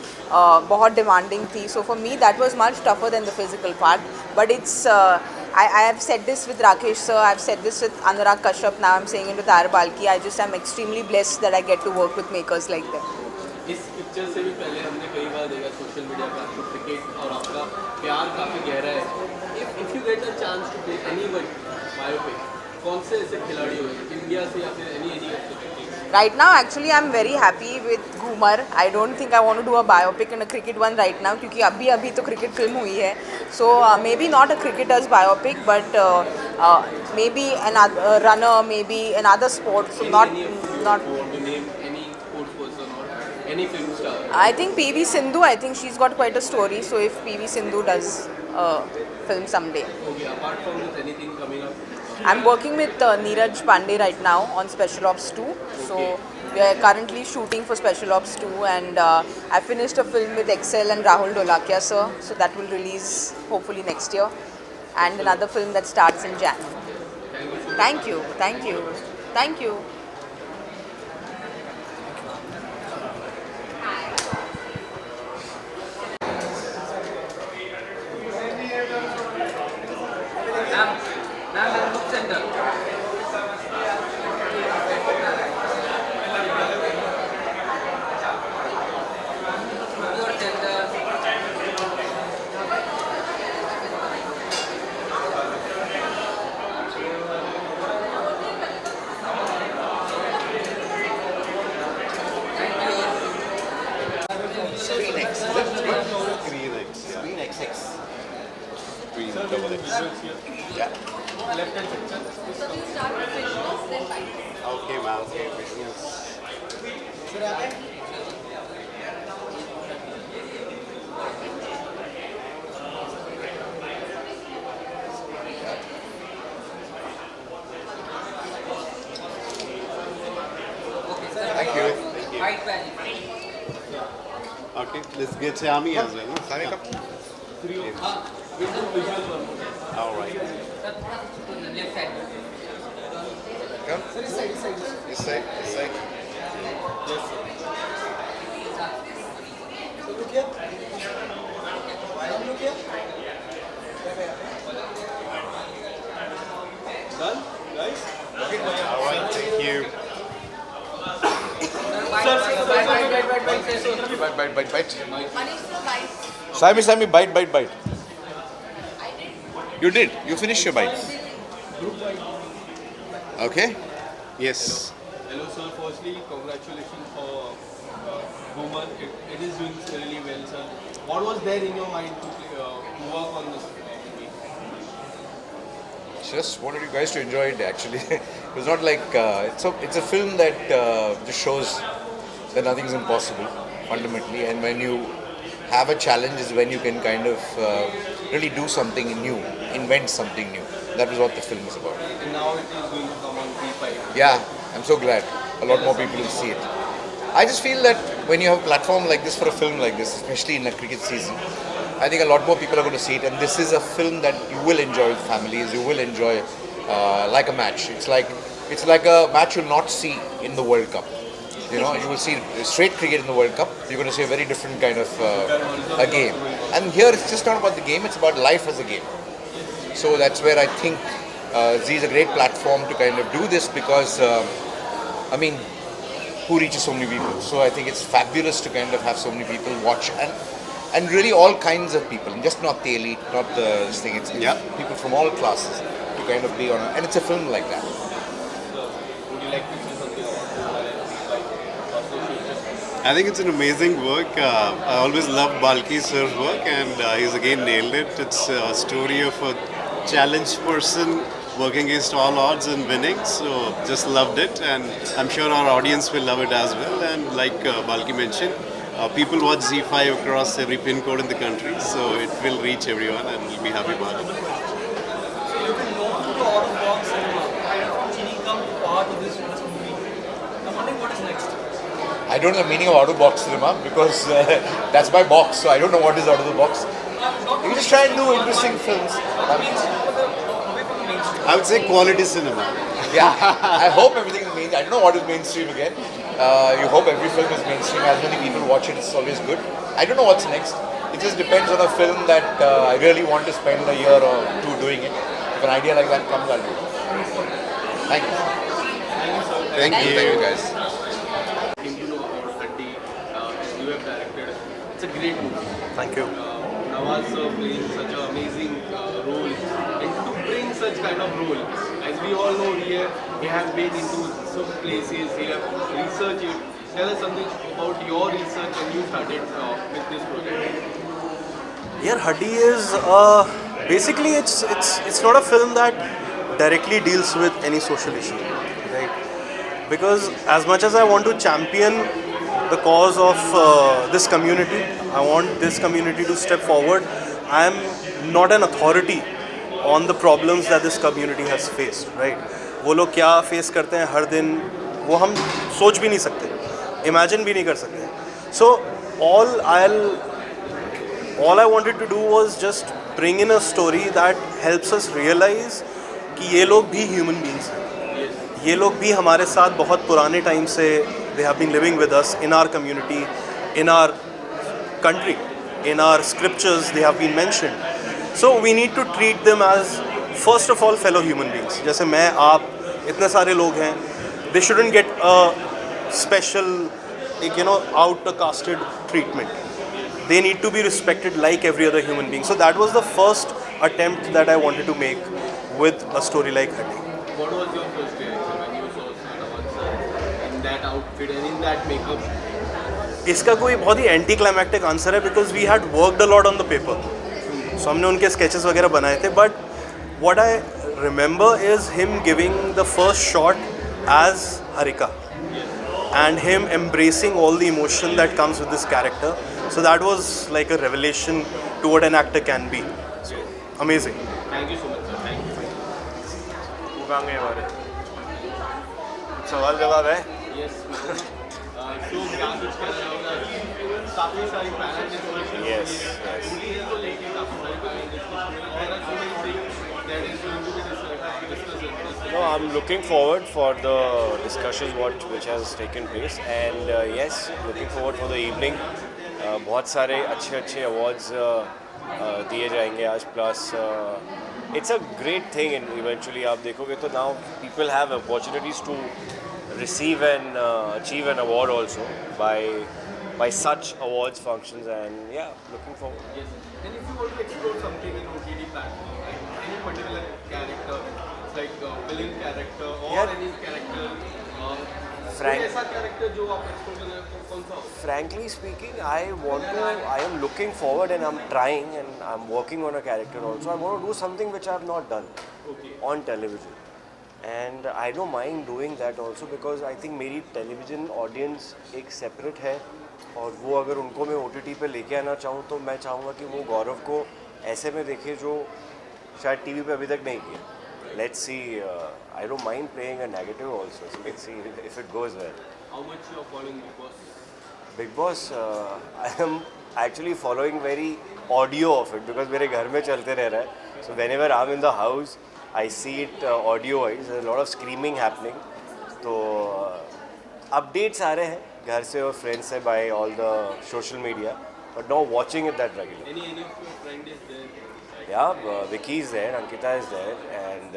बहुत डिमांडिंग थी so for me that was much tougher than the physical part but it's I have said this with Rakesh sir, I have said this with Anurag Kashyap, now I am saying it with R. Balki. I just am extremely blessed that I get to work with makers like them. इस picture से भी पहले हमने कई बार देखा social media पर आपको cricket और आपका प्यार काफ़ी गहरा है if you get a chance to play anyone biopic कौन से ऐसे खिलाड़ी हो इंडिया से या फिर any Right now, actually, I'm very happy with Ghumar. I don't think I want to do a biopic and a cricket one right now क्योंकि अभी तो cricket film हुई है. So maybe not a cricketer's biopic, but maybe another runner, maybe another sport. So not. want to name any sports person or any film star? I think PV Sindhu. I think she's got quite a story. So if PV Sindhu does a film someday. Okay, apart from this, anything coming up? I'm working with Neeraj Pandey right now on Special Ops 2. So we are currently shooting for Special Ops 2 and I finished a film with Excel and Rahul Dolakia sir. So that will release hopefully next year. And another film that starts in Jan. Thank you. Thank you. Thank you. Okay, let's get Sami as well. No? Sami, come. All right. Come. This side. Yes. Look here. Look here. Done, guys? All right, thank you. Bite. Sami, bite. You did. You finished your bite. Okay? Yes. Hello sir, firstly congratulations for Boomer. It is doing really well sir. What was there in your mind to work on this movie? Just wanted you guys to enjoy it actually. It was not like, it's a film that just shows that nothing's impossible fundamentally, and when you have a challenge is when you can kind of really do something new, invent something new. That was what the film is about. And now it is going to come on P5. Yeah, I'm so glad. A lot more people will see it. I just feel that when you have a platform like this for a film like this, especially in a cricket season, I think a lot more people are going to see it, and this is a film that you will enjoy with families. You will enjoy like a match. It's like a match you'll not see in the World Cup. You know, you will see straight cricket in the World Cup. You're going to see a very different kind of a game. And here it's just not about the game, it's about life as a game. So that's where I think Zee is a great platform to kind of do this because, I mean, who reaches so many people? So I think it's fabulous to kind of have so many people watch and really all kinds of people, just not the elite, not this thing. It's people from all classes to kind of be on, and it's a film like that. Would you like to say something about I think it's an amazing work. I always loved Balki sir's work, and he's again nailed it. It's a story of a challenged person working against all odds and winning. So just loved it, and I'm sure our audience will love it as well. And like Balki mentioned, people watch Z5 across every pin code in the country, so it will reach everyone, and we'll be happy about it. So you've been known to out of box cinema. How did Chini come part of this movie? I'm wondering what is next. I don't know the meaning of out of box cinema because that's my box, so I don't know what is out of the box. You just try and do interesting films. I would say quality cinema. Yeah, I hope everything is mainstream. I don't know what is mainstream again. You hope every film is mainstream. As many people watch it, it's always good. I don't know what's next. It just depends on a film that I really want to spend a year or two doing it. If an idea like that comes, I'll do it. Thank you. Thank you guys. Came to know about Haddi, and you have directed. It's a great movie. Thank you. Nawaz sir playing such an amazing role, and to bring such kind of role, as we all know here, we have been into some places, we have researched it. Tell us something about your research and you started with this project. Yeah, Haddi is basically it's not a film that directly deals with any social issue, right? Because as much as I want to champion the cause of this community, I want this community to step forward. I am not an authority on the problems that this community has faced, right? वो लोग क्या face करते हैं हर दिन, वो हम सोच भी नहीं सकते, imagine भी नहीं कर सकते. So all I wanted to do was just bring in a story that helps us realize कि ये लोग भी human beings हैं. ये लोग भी हमारे साथ बहुत पुराने टाइम से they have been living with us in our community, in our country, in our scriptures they have been mentioned. So we need to treat them as first of all fellow human beings. जैसे मैं आप इतने सारे लोग हैं, they shouldn't get a special, outcasted treatment. They need to be respected like every other human being. So that was the first attempt that I wanted to make with a story like Haddi. What was your first reaction when you saw Nawaz sir in that outfit and in that makeup? इसका कोई बहुत ही anti climactic answer है because we had worked a lot on the paper. So हमने उनके sketches वगैरह बनाए थे, but what I remember is him giving the first shot as Harika and him embracing all the emotion that comes with this character. So that was like a revelation to what an actor can be. So amazing. Thank you so much, sir. Thank you. सवाल जवाब है? Yes. So क्या कुछ कहना चाहोगे? काफी सारी panel discussion. Yes. Movie को लेके काफी सारी पैनल डिस्कशन और so many things that is going to be discussed. No, I'm looking forward for the discussions which has taken place, and yes, looking forward for the evening. बहुत सारे अच्छे awards दिए जाएंगे आज, plus it's a great thing, and eventually आप देखोगे तो now people have opportunities to receive and achieve an award also by such awards functions, and yeah, looking forward. Yes. And if you want to explore something in OTT platform, like any particular character, like villain character or any character, ऐसा character जो आप explore करना है, कौन सा? Frankly speaking, I am looking forward, and I'm trying, and I'm working on a character also. I want to do something which I have not done on television, and I don't mind doing that also, because I think मेरी television audience एक separate है, और वो अगर उनको मैं OTT पे लेके आना चाहूँ तो मैं चाहूँगा कि वो गौरव को ऐसे में देखे जो शायद TV पे अभी तक नहीं किया. Let's see. I don't mind playing a negative also. So let's see if it goes well. How much you are following Bigg Boss? Bigg Boss. I am actually following very audio of it because मेरे घर में चलते रह रहा है. So whenever I'm in the house, I see it audio wise. There's a lot of screaming happening. तो updates आ रहे हैं घर से और friends से by all the social media, but not watching it that regularly. Any of your friend is there? Yeah, Vicky is there, Ankita is there, and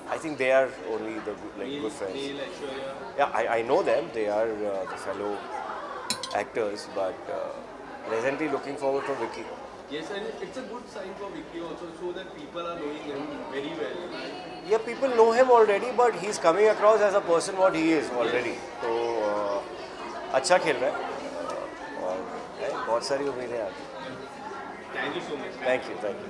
I think they are only the good friends. Neil, Aishwarya. Yeah, I know them. They are the fellow actors, but presently looking forward for Vicky. Yes, and it's a good sign for Vicky also, so that people are knowing him very well. Right? Yeah, people know him already, but he's coming across as a person what he is already. तो अच्छा खेल रहा है और बहुत सारी उम्मीदें हैं आगे. Thank you so much. Thank you, thank you.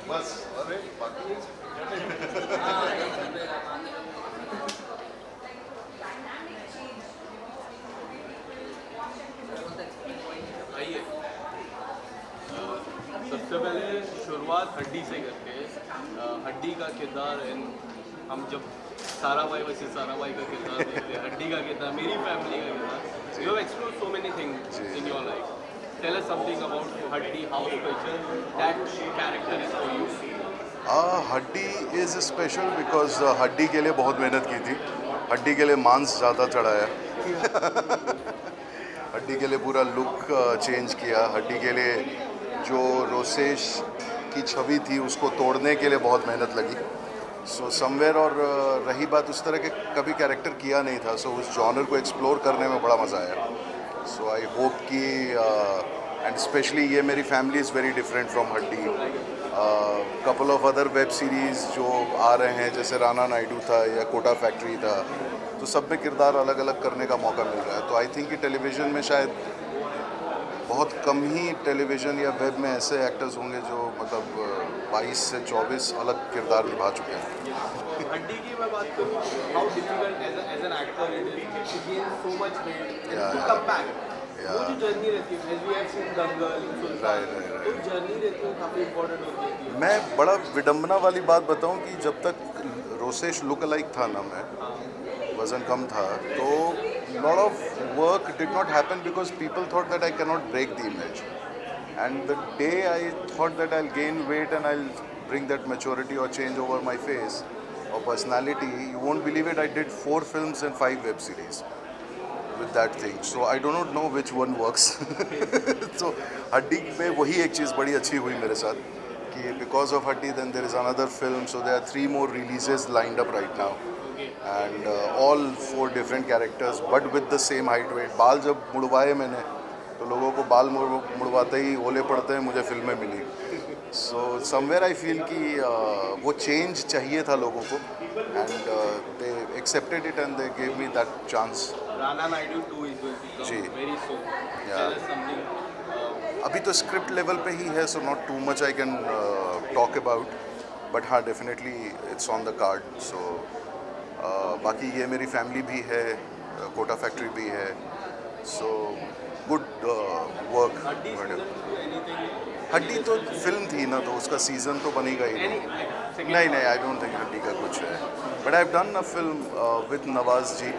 बस अरे बाकी आइए सबसे पहले शुरुआत हड्डी से करते हैं. हड्डी का किरदार हम जब सारा भाई वैसे सारा भाई का किरदार देखते हैं, हड्डी का किरदार, मेरी फैमिली का किरदार. You have explored so many things in your life. Tell us something about Haddi, how special that character is for you. हड्डी इज़ स्पेशल बिकॉज हड्डी के लिए बहुत मेहनत की थी. हड्डी के लिए मांस ज़्यादा चढ़ाया. हड्डी के लिए पूरा लुक चेंज किया. हड्डी के लिए जो रोसेश की छवि थी उसको तोड़ने के लिए बहुत मेहनत लगी. सो समवेयर और रही बात उस तरह के कभी कैरेक्टर किया नहीं था, सो उस जॉनर को एक्सप्लोर करने में बड़ा मज़ा आया. सो आई होप कि एंड स्पेशली ये मेरी family is very different from Haddi. Couple of other web series जो आ रहे हैं जैसे राना नायडू था या कोटा फैक्ट्री था, तो सब में किरदार अलग अलग करने का मौका मिल रहा है. तो आई थिंक कि टेलीविज़न में शायद बहुत कम ही टेलीविज़न या वेब में ऐसे एक्टर्स होंगे जो मतलब 22 से 24 अलग किरदार निभा चुके हैं. हड्डी की मैं बात करूँ, how difficult as an actor it is to gain so much weight to come back. वो जो जर्नी रहती है, as we have seen Dangal, तो जर्नी रहती है काफ़ी इम्पोर्टेंट होती है. मैं बड़ा विडंबना वाली बात बताऊं कि जब तक रोसेश लुक अलाइक था ना, मैं वज़न कम था, तो lot of work did not happen because people thought that I can not break the image. And the day I thought that I gain weight and I bring that maturity or change over my face or personality, you won't believe it, I did 4 films and 5 web series with that thing. So I do not know which one works. So हड्डी में वही एक चीज़ बड़ी अच्छी हुई मेरे साथ कि because of हड्डी then there is another film, so there are 3 more releases lined up right now and all 4 different characters but with the same height weight. बाल जब मुड़वाए मैंने तो लोगों को बाल मुड़वाते ही ओले पड़ते हैं, मुझे फिल्में मिली. सो समवेयर आई फील कि वो चेंज चाहिए था लोगों को and they accepted it and they gave me that chance. Rana Naidu 2 is going to come very soon. Tell us something. अभी तो स्क्रिप्ट लेवल पे ही है, so not too much I can talk about, but हाँ definitely it's on the card. So बाकी ये मेरी family भी है, कोटा फैक्ट्री भी है, सो गुड वर्क. हड्डी तो फिल्म थी ना, तो उसका सीज़न तो बनेगा ही नहीं. आई डोंट थिंक हड्डी का कुछ है. But I have done a film with Nawaz ji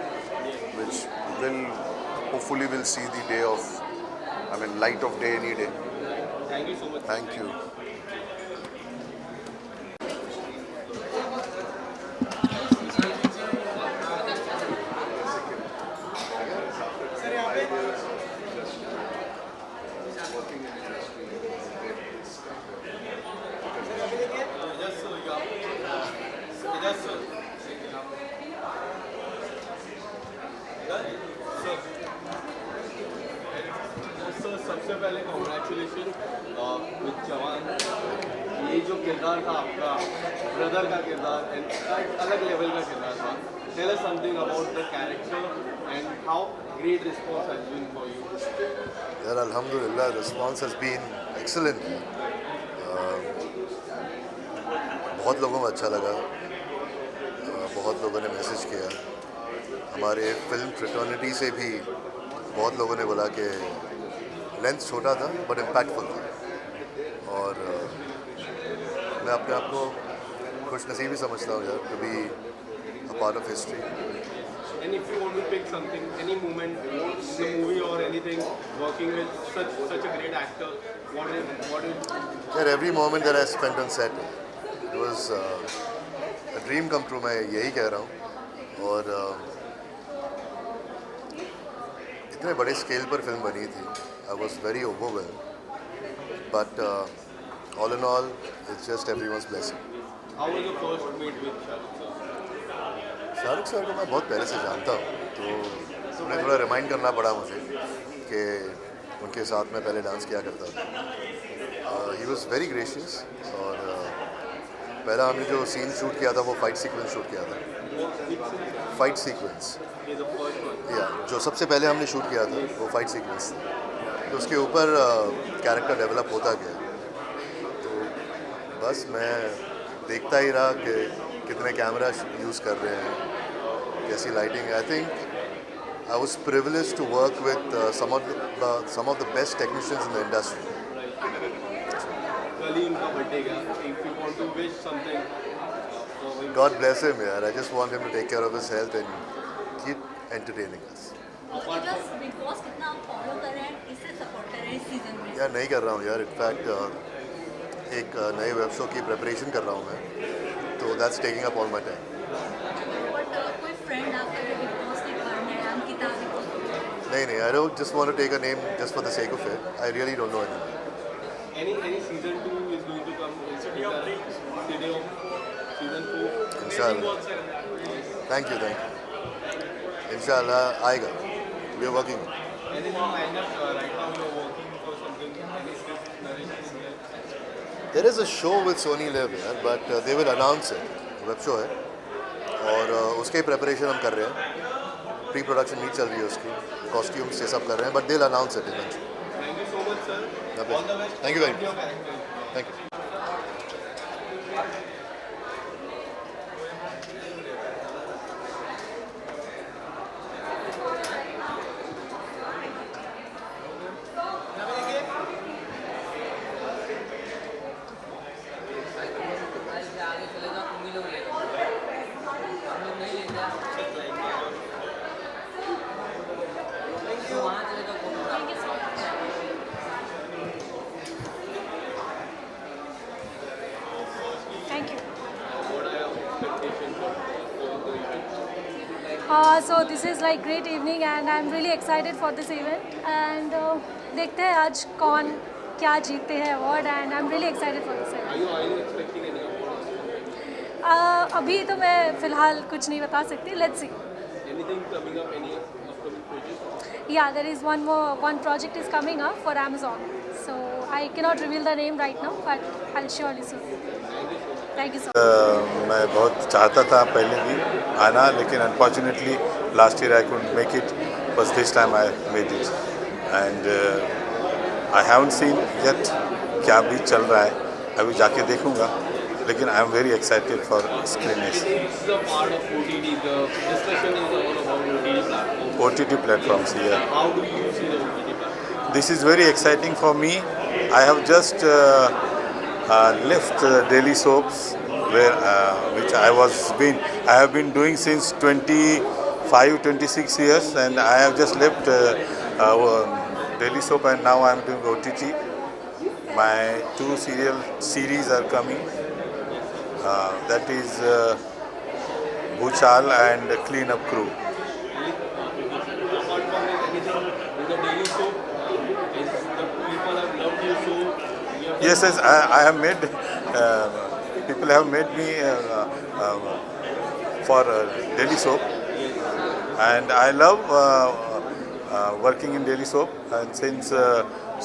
which will hopefully will see the day of, I mean light of day any day. Thank you so much. Thank you. सबसे पहले congratulation with जवान. ये जो किरदार था आपका, ब्रदर का किरदार, अलग लेवल का किरदार था. tell us something about the character and how great response has been for you. यार अल्हम्दुलिल्लाह रिस्पॉन्स हैज़ बीन एक्सीलेंट। बहुत लोगों को अच्छा लगा, बहुत लोगों ने मैसेज किया। हमारे फिल्म फ्रेटर्निटी से भी बहुत लोगों ने बोला कि लेंथ छोटा था बट इम्पैक्टफुल था, और मैं अपने आप को खुशनसीब ही समझता हूँ यार to be a part of history. And if you want to pick something, any moment in the movie or anything, working with such a great actor, what is? यार every moment that I spent on set, it was a dream come true, मैं यही कह रहा हूँ। और इतने बड़े scale पर फिल्म बनी थी, I was very overwhelmed, but all in all, it's just everyone's blessing. How was your first meet with Shahrukh sir? Shahrukh sir को मैं बहुत पहले से जानता हूँ, तो उन्हें थोड़ा रिमाइंड करना पड़ा मुझे कि उनके साथ में पहले डांस किया करता था। ही वॉज वेरी ग्रेशियस, और पहला हमने जो सीन शूट किया था वो फाइट सीक्वेंस शूट किया था। फाइट सीक्वेंस या जो सबसे पहले हमने शूट किया था वो फाइट सीक्वेंस था, तो उसके ऊपर कैरेक्टर डेवलप होता गया। तो बस मैं देखता ही रहा कि कितने कैमरा यूज़ कर रहे हैं, कैसी lighting. I think I was privileged to work with some of the best technicians in the industry. कल ही उनका बर्थडे गया, if you want to wish something for him. God bless him, यार। I just want him to take care of his health and keep entertaining us. Big boss कितना आप follow कर रहे हैं, किससे सपोर्ट कर रहे हैं इस सीजन में? यार नहीं कर रहा हूँ यार, इनफैक्ट एक नए वेब शो की प्रिपरेशन कर रहा हूँ मैं, तो that's taking up all my time. But कोई फ्रेंड आपका बिग बॉस के घर में अंकिता? नहीं, I don't just want to take a name just for the sake of it. I really don't know anything. Any season 2 is going to come. City of Dreams, City of season 4. इंशाल्लाह। Thank you इंशाल्लाह आएगा। We are working. Anything lined up right now? You are working for something. Any script narration in there? There is a show with Sony Live यार, but they will announce it. Web show है, और उसके preparation हम कर रहे हैं। Pre production meet चल रही है उसकी, कॉस्ट्यूम्स ये सब कर रहे हैं, but they will announce it eventually. Thank you so much, sir. All the best. Thank you very Your much. character. Thank you. Thank you. What are your expectations for the event? So this is like great evening and I'm really excited for this event and देखते हैं आज कौन क्या जीतते हैं award and I'm really excited for this event. Are you expecting any awards? अभी तो मैं फ़िलहाल कुछ नहीं बता सकती. Let's see. Anything coming up? Any upcoming projects? Yeah, there is one project is coming up for Amazon. So I cannot reveal the name right now, but I'll surely soon. Thank you so much. मैं बहुत चाहता था पहले भी आना, लेकिन unfortunately last year I couldn't make it, बस this time I made it and I haven't seen yet क्या भी चल रहा है, अभी जाके देखूंगा, लेकिन I am very excited for screening. This is a part of OTT. The discussion is all about OTT platforms. OTT platforms here. How do you see the OTT platforms? This is very exciting for me. I have just left daily soaps, which I have been doing since 26 years, and I have just left daily soap, and now I am doing OTT. My 2 series are coming. That is Bhuchal and Clean Up Crew. Apart from this, anything in the daily soap, is the people have loved you so. Yes, I have made, people have made me for daily soap, and I love working in daily soap, and since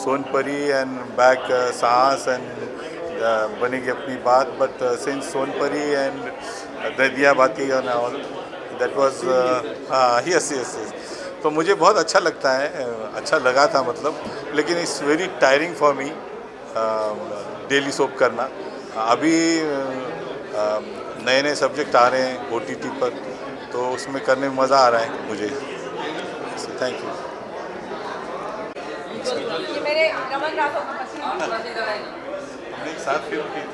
Sonpari and back Saas and Banegi Apni Baat, but since Sonpari and Dadiya Bati and all, that was yes yes yes. तो मुझे बहुत अच्छा लगता है, अच्छा लगा था मतलब, लेकिन it's very tiring for me daily soap करना। अभी नए नए सब्जेक्ट आ रहे हैं OTT पर, तो उसमें करने में मज़ा आ रहा है मुझे। Thank you. मेरे रमन राघव का पसंदीदा हमने एक साथ फिल्म की थी।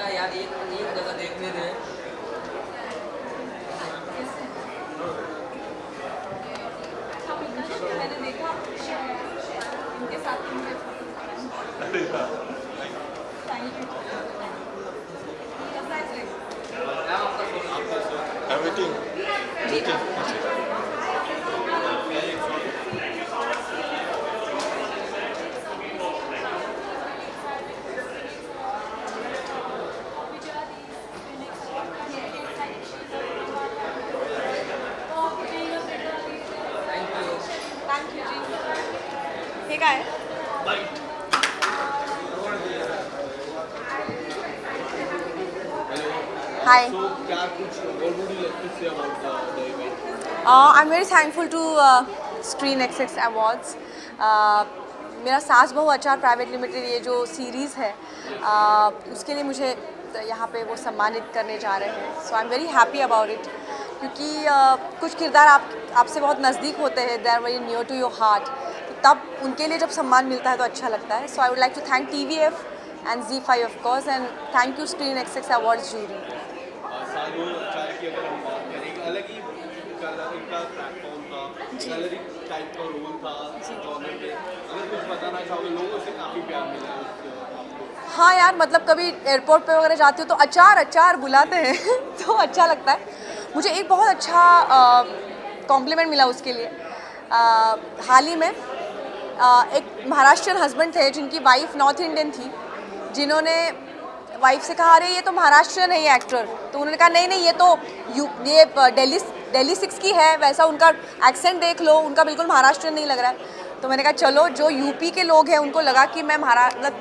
यार एक जगह देखने दे। मैंने देखा इनके साथ ठीक है। Hi. So, what would you like to say about the event? I'm very thankful to Screen XX Awards. मेरा सास बहू अचार प्राइवेट लिमिटेड ये जो सीरीज़ है उसके लिए मुझे यहाँ पे वो सम्मानित करने जा रहे हैं। So I am very happy about it, क्योंकि कुछ किरदार आपसे बहुत नज़दीक होते हैं, they are very near to your heart, तो तब उनके लिए जब सम्मान मिलता है तो अच्छा लगता है। So I would like to thank TVF and ZEE5 of course, and thank you screen XX awards jury. अच्छा है कि अगर हम बात करें, अलग ही कलर का प्लेटफॉर्म था, कलर टाइप का रोल था जॉनर में, अगर कुछ बताना चाहोगे, लोगों से काफ़ी प्यार मिला है आपको? हाँ यार, मतलब कभी एयरपोर्ट पे वगैरह जाती हूँ तो अचार बुलाते हैं तो अच्छा लगता है। मुझे एक बहुत अच्छा कॉम्प्लीमेंट मिला उसके लिए। हाल ही में एक महाराष्ट्रियन हस्बैंड थे जिनकी वाइफ नॉर्थ इंडियन थी, जिन्होंने वाइफ से कहा, अरे ये तो महाराष्ट्रियन है ये एक्टर, तो उन्होंने कहा नहीं ये तो ये दिल्ली 6 की है, वैसा उनका एक्सेंट देख लो, उनका बिल्कुल महाराष्ट्रियन नहीं लग रहा है। तो मैंने कहा चलो, जो यूपी के लोग हैं उनको लगा कि मैं मतलब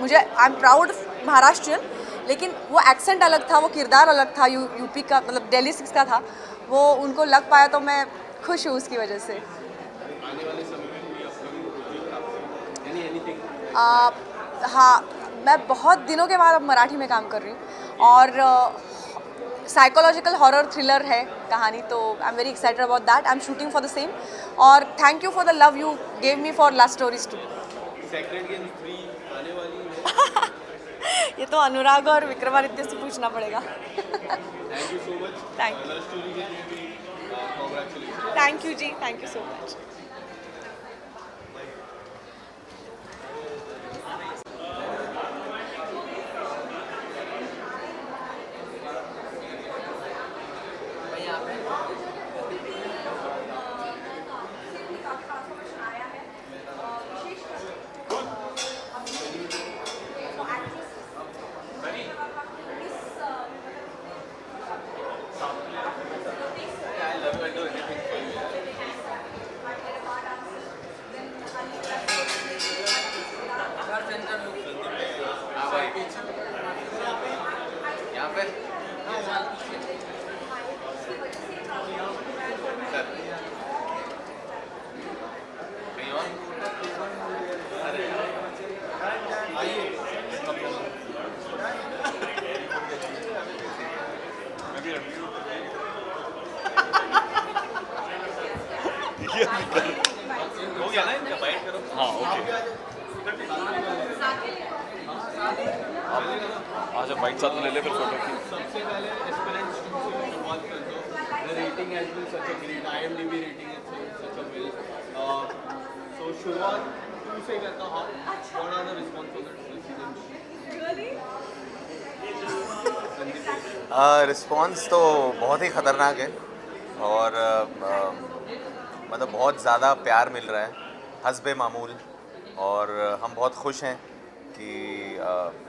मुझे आई एम प्राउड महाराष्ट्रियन, लेकिन वो एक्सेंट अलग था, वो किरदार अलग था, यूपी का मतलब दिल्ली 6 का था, वो उनको लग पाया, तो मैं खुश हूँ उसकी वजह से। आने वाले समय में कोई अपकमिंग एनीथिंग? हाँ, मैं बहुत दिनों के बाद अब मराठी में काम कर रही हूँ और साइकोलॉजिकल हॉरर थ्रिलर है कहानी, तो I am very excited about that. I am shooting for the same, और thank you for the love you gave me for lust stories two. Sacred game 3 आने वाली है? ये तो अनुराग और विक्रमादित्य से पूछना पड़ेगा। Thank you so much. Thank you. Story के लिए भी congratulation. Thank you ji, thank you so much. हो गया ना इनका, बाइट करो। हाँ ओके, अच्छा बाइट साथ में ले ले फिर फोटो की। सबसे पहले एस्पिरेंट्स से शुरुआत कर दो। The rating has been such a great, IMDb rating is such a well, so शुरुआत टू से करता हूं। What are the response on that? Response तो बहुत ही ख़तरनाक है, और मतलब बहुत ज़्यादा प्यार मिल रहा है हस्बे मामूल, और हम बहुत खुश हैं कि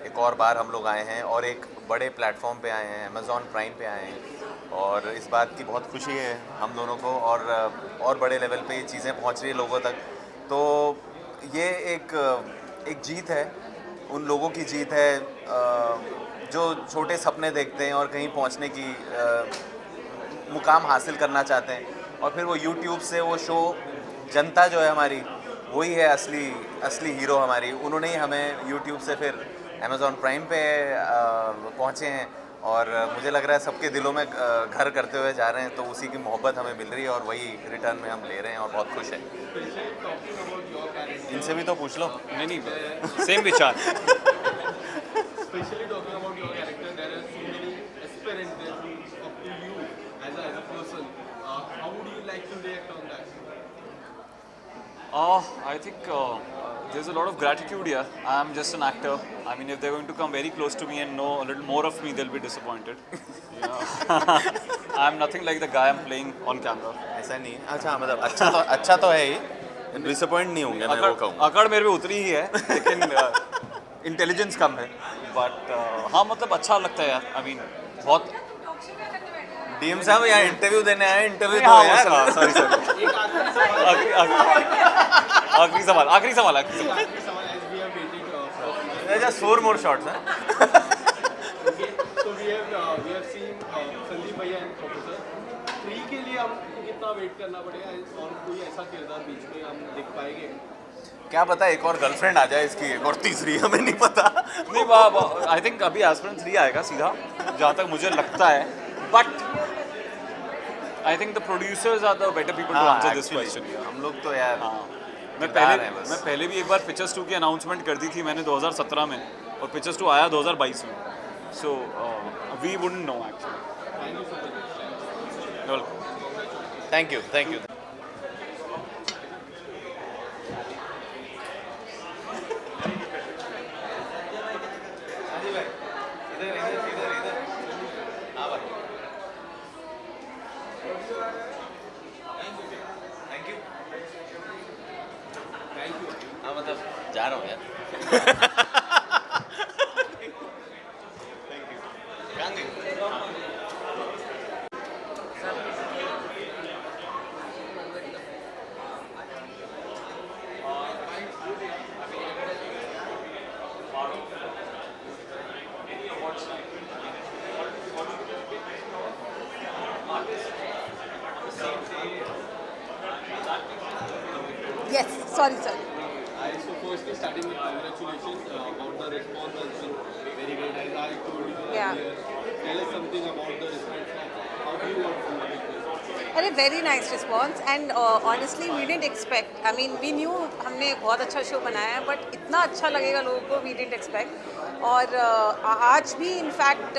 एक और बार हम लोग आए हैं और एक बड़े प्लेटफॉर्म पे आए हैं, अमेज़ॉन प्राइम पे आए हैं, और इस बात की बहुत खुशी है हम दोनों को, और बड़े लेवल पे ये चीज़ें पहुंच रही है लोगों तक, तो ये एक जीत है, उन लोगों की जीत है जो छोटे सपने देखते हैं और कहीं पहुंचने की मुकाम हासिल करना चाहते हैं, और फिर वो YouTube से वो शो, जनता जो है हमारी, वही है असली हीरो हमारी। उन्होंने ही हमें YouTube से फिर Amazon प्राइम पे पहुँचे हैं, और मुझे लग रहा है सबके दिलों में घर करते हुए जा रहे हैं, तो उसी की मोहब्बत हमें मिल रही है और वही रिटर्न में हम ले रहे हैं और बहुत खुश हैं। इनसे भी तो पूछ लो। नहीं, सेम विचार। Especially talking about your character, there are so many aspirants that look up to you as a person. How would you like to react on that? I think there's a lot of gratitude here. I'm just an actor. I mean, if they're going to come very close to me and know a little more of me, they'll be disappointed. I'm nothing like the guy I'm playing on camera. ऐसा नहीं है। अच्छा, मतलब अच्छा तो है ही, disappoint नहीं होंगे, मैं वो कहूँगा। अकड़ मेरे में उतरी ही है, लेकिन इंटेलिजेंस कम है। बट हाँ, मतलब अच्छा लगता है यार। आई मीन बहुत डीएम साहब यहाँ इंटरव्यू देने आए, इंटरव्यू दो हाँ, यार। सॉरी आखिरी सवाल Just 4 more shots, huh? Okay, so we have seen Sandeep भैया and प्रोफेसर 3 के लिए हम कितना वेट करना पड़ेगा, और कोई ऐसा किरदार बीच में हम देख पाएंगे? क्या पता एक और गर्लफ्रेंड आ जाए इसकी, एक और तीसरी, हमें नहीं पता। नहीं, आई थिंक अभी एस्पिरेंट 3 आएगा सीधा, जहाँ तक मुझे लगता है। But I think the producers are the better people to answer this question. हम लोग तो यार मैं पहले भी एक बार पिक्चर्स 2 की अनाउंसमेंट कर दी थी मैंने 2017 में, और पिक्चर्स 2 आया 2022 में। So we wouldn't know actually. Thank you. मतलब जा रहा हूँ यार। Yes, sorry. So firstly, starting with congratulations about the response has been very good. As I told you earlier, tell us something about the response. How do you want to make this? Very nice response, and honestly we didn't expect. I mean, we knew हमने बहुत अच्छा show बनाया है, but इतना अच्छा लगेगा लोगों को we didn't expect. और आज भी इनफैक्ट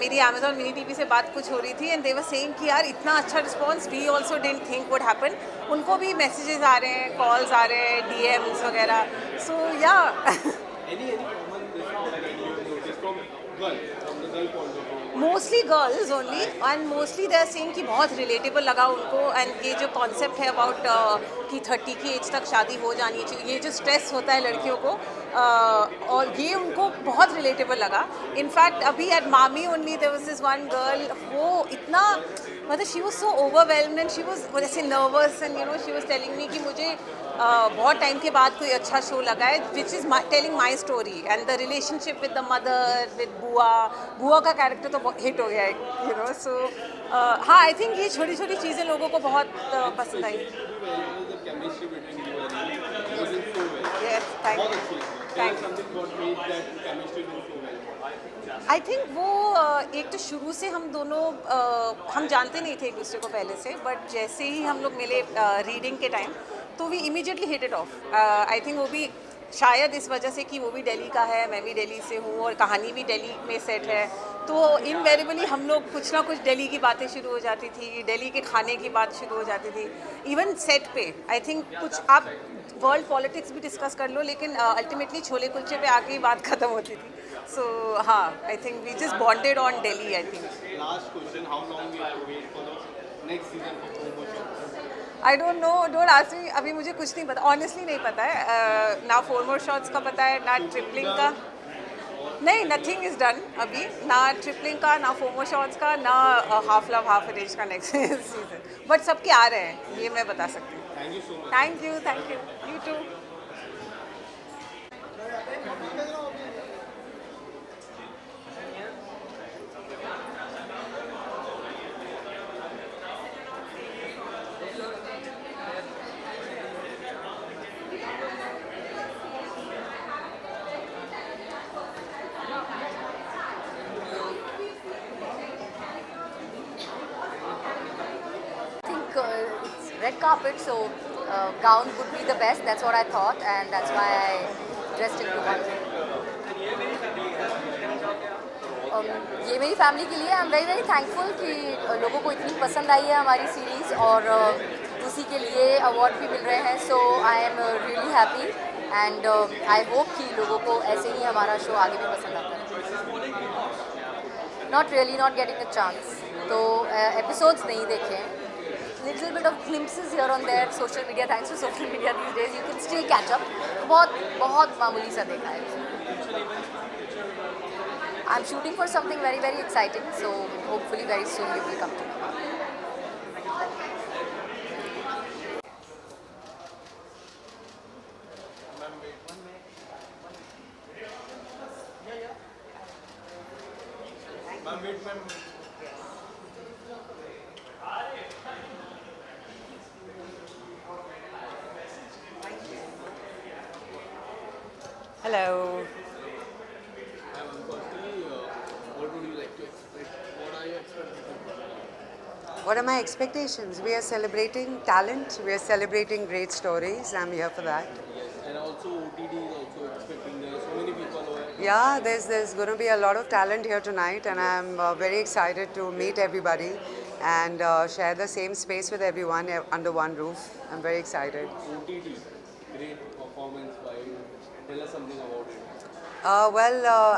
मेरी Amazon मिनी टीवी से बात कुछ हो रही थी, एंड दे वर सेइंग कि यार इतना अच्छा response we also didn't think would happen. उनको भी मैसेजेस आ रहे हैं, कॉल्स आ रहे हैं, DMs वगैरह। So yeah mostly girls only, and mostly they are saying कि बहुत रिलेटेबल लगा उनको, एंड ये जो कॉन्सेप्ट है अबाउट कि 30 की एज तक शादी हो जानी चाहिए, ये जो स्ट्रेस होता है लड़कियों को, और ये उनको बहुत रिलेटेबल लगा। इनफैक्ट अभी at MAMI only there was this one girl, वो इतना मतलब she was so overwhelmed and she was ऐसे nervous, and you know she was telling me कि मुझे बहुत टाइम के बाद कोई अच्छा शो लगा है which is telling my story and the relationship with the mother, with बुआ का कैरेक्टर तो हिट हो गया है, यू नो। सो हाँ, आई थिंक ये छोटी छोटी चीज़ें लोगों को बहुत पसंद आई। आई थिंक वो एक तो शुरू से हम दोनों हम जानते नहीं थे एक दूसरे को पहले से, बट जैसे ही हम लोग मिले रीडिंग के टाइम तो we immediately hit it off. I think वो भी शायद इस वजह से कि वो भी दिल्ली का है, मैं भी दिल्ली से हूँ, और कहानी भी दिल्ली में सेट है, तो इनवेरिएबली हम लोग कुछ ना कुछ दिल्ली की बातें शुरू हो जाती थी, दिल्ली के खाने की बात शुरू हो जाती थी, इवन सेट पे। आई थिंक कुछ आप वर्ल्ड पॉलिटिक्स भी डिस्कस कर लो, लेकिन अल्टीमेटली छोले कुलचे पे आके ही बात ख़त्म होती थी। सो हाँ, I think we just bonded on Delhi. I think last question, how long we have to wait for the next season for FOMO shots? I don't know, don't ask me, अभी मुझे कुछ नहीं पता, ऑनेस्टली नहीं पता है। ना FOMO शॉट्स का पता है, ना ट्रिपलिंग का, नहीं, नथिंग इज़ डन अभी, ना ट्रिपलिंग का, ना FOMO शॉट्स का, ना हाफ लव हाफ रेज का नेक्स्ट सीजन, बट सबके आ रहे हैं, ये मैं बता सकती हूँ। Thank you so much. Thank you, thank you. You too. I think it's red carpet, so gown would be the best. That's what I thought, and that's why I dressed into one. ये मेरी family के लिए आई am very very thankful कि लोगों को इतनी पसंद आई है हमारी सीरीज़ और उसी के लिए अवार्ड भी मिल रहे हैं. So I am really happy and I hope कि लोगों को ऐसे ही हमारा शो आगे भी पसंद आता है. Not really not getting a chance, तो एपिसोड्स नहीं देखे हैं. Little bit of glimpses here and there, social media, thanks to social media these days, you can still catch up. बहुत मामूली सा देखा है. I'm shooting for something very very exciting, so hopefully very soon you will come to know. Hello. What would you like to expect? What are your expectations? What are my expectations? We are celebrating talent. We are celebrating great stories. I'm here for that. Yes, and also OTT is also expecting. There are so many people over. Yeah, there's going to be a lot of talent here tonight, and I'm very excited to meet everybody and share the same space with everyone under one roof. I'm very excited. OTT, great performance by you. Tell us something about it.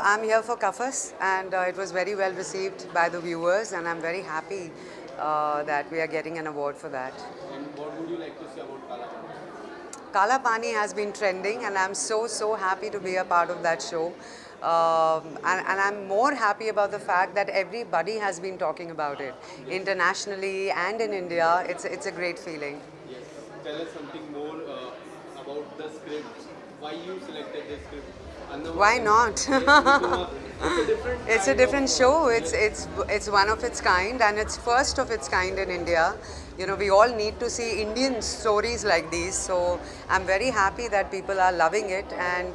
I'm here for Kafas, and it was very well received by the viewers, and I'm very happy that we are getting an award for that. And what would you like to say about Kala Pani? Kala Pani has been trending, and I'm so happy to be a part of that show. And I'm more happy about the fact that everybody has been talking about it internationally and in India. It's a great feeling. Yes. Tell us something more about the script. Why you selected this script? Why not? It's a different show. It's one of its kind, and it's first of its kind in India. You know, we all need to see Indian stories like these. So I'm very happy that people are loving it and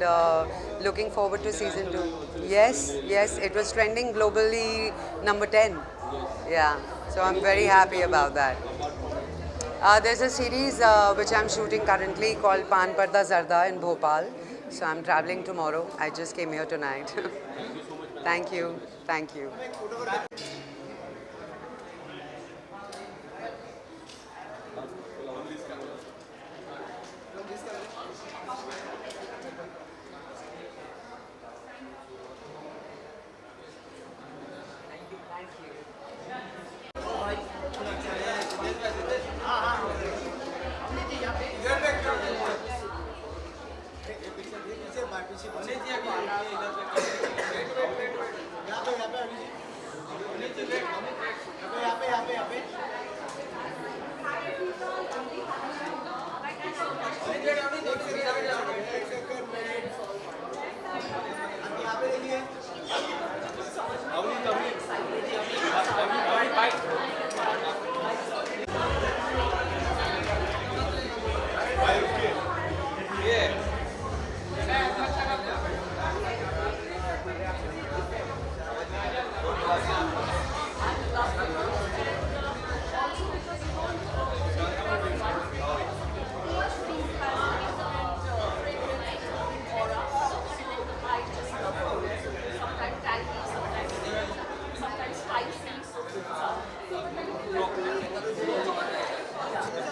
looking forward to season 2. Yes, it was trending globally number 10. Yeah, so I'm very happy about that. There's a series which I'm shooting currently called Pan Parda Zarda in Bhopal. So I'm traveling tomorrow. I just came here tonight. Thank you. Thank you.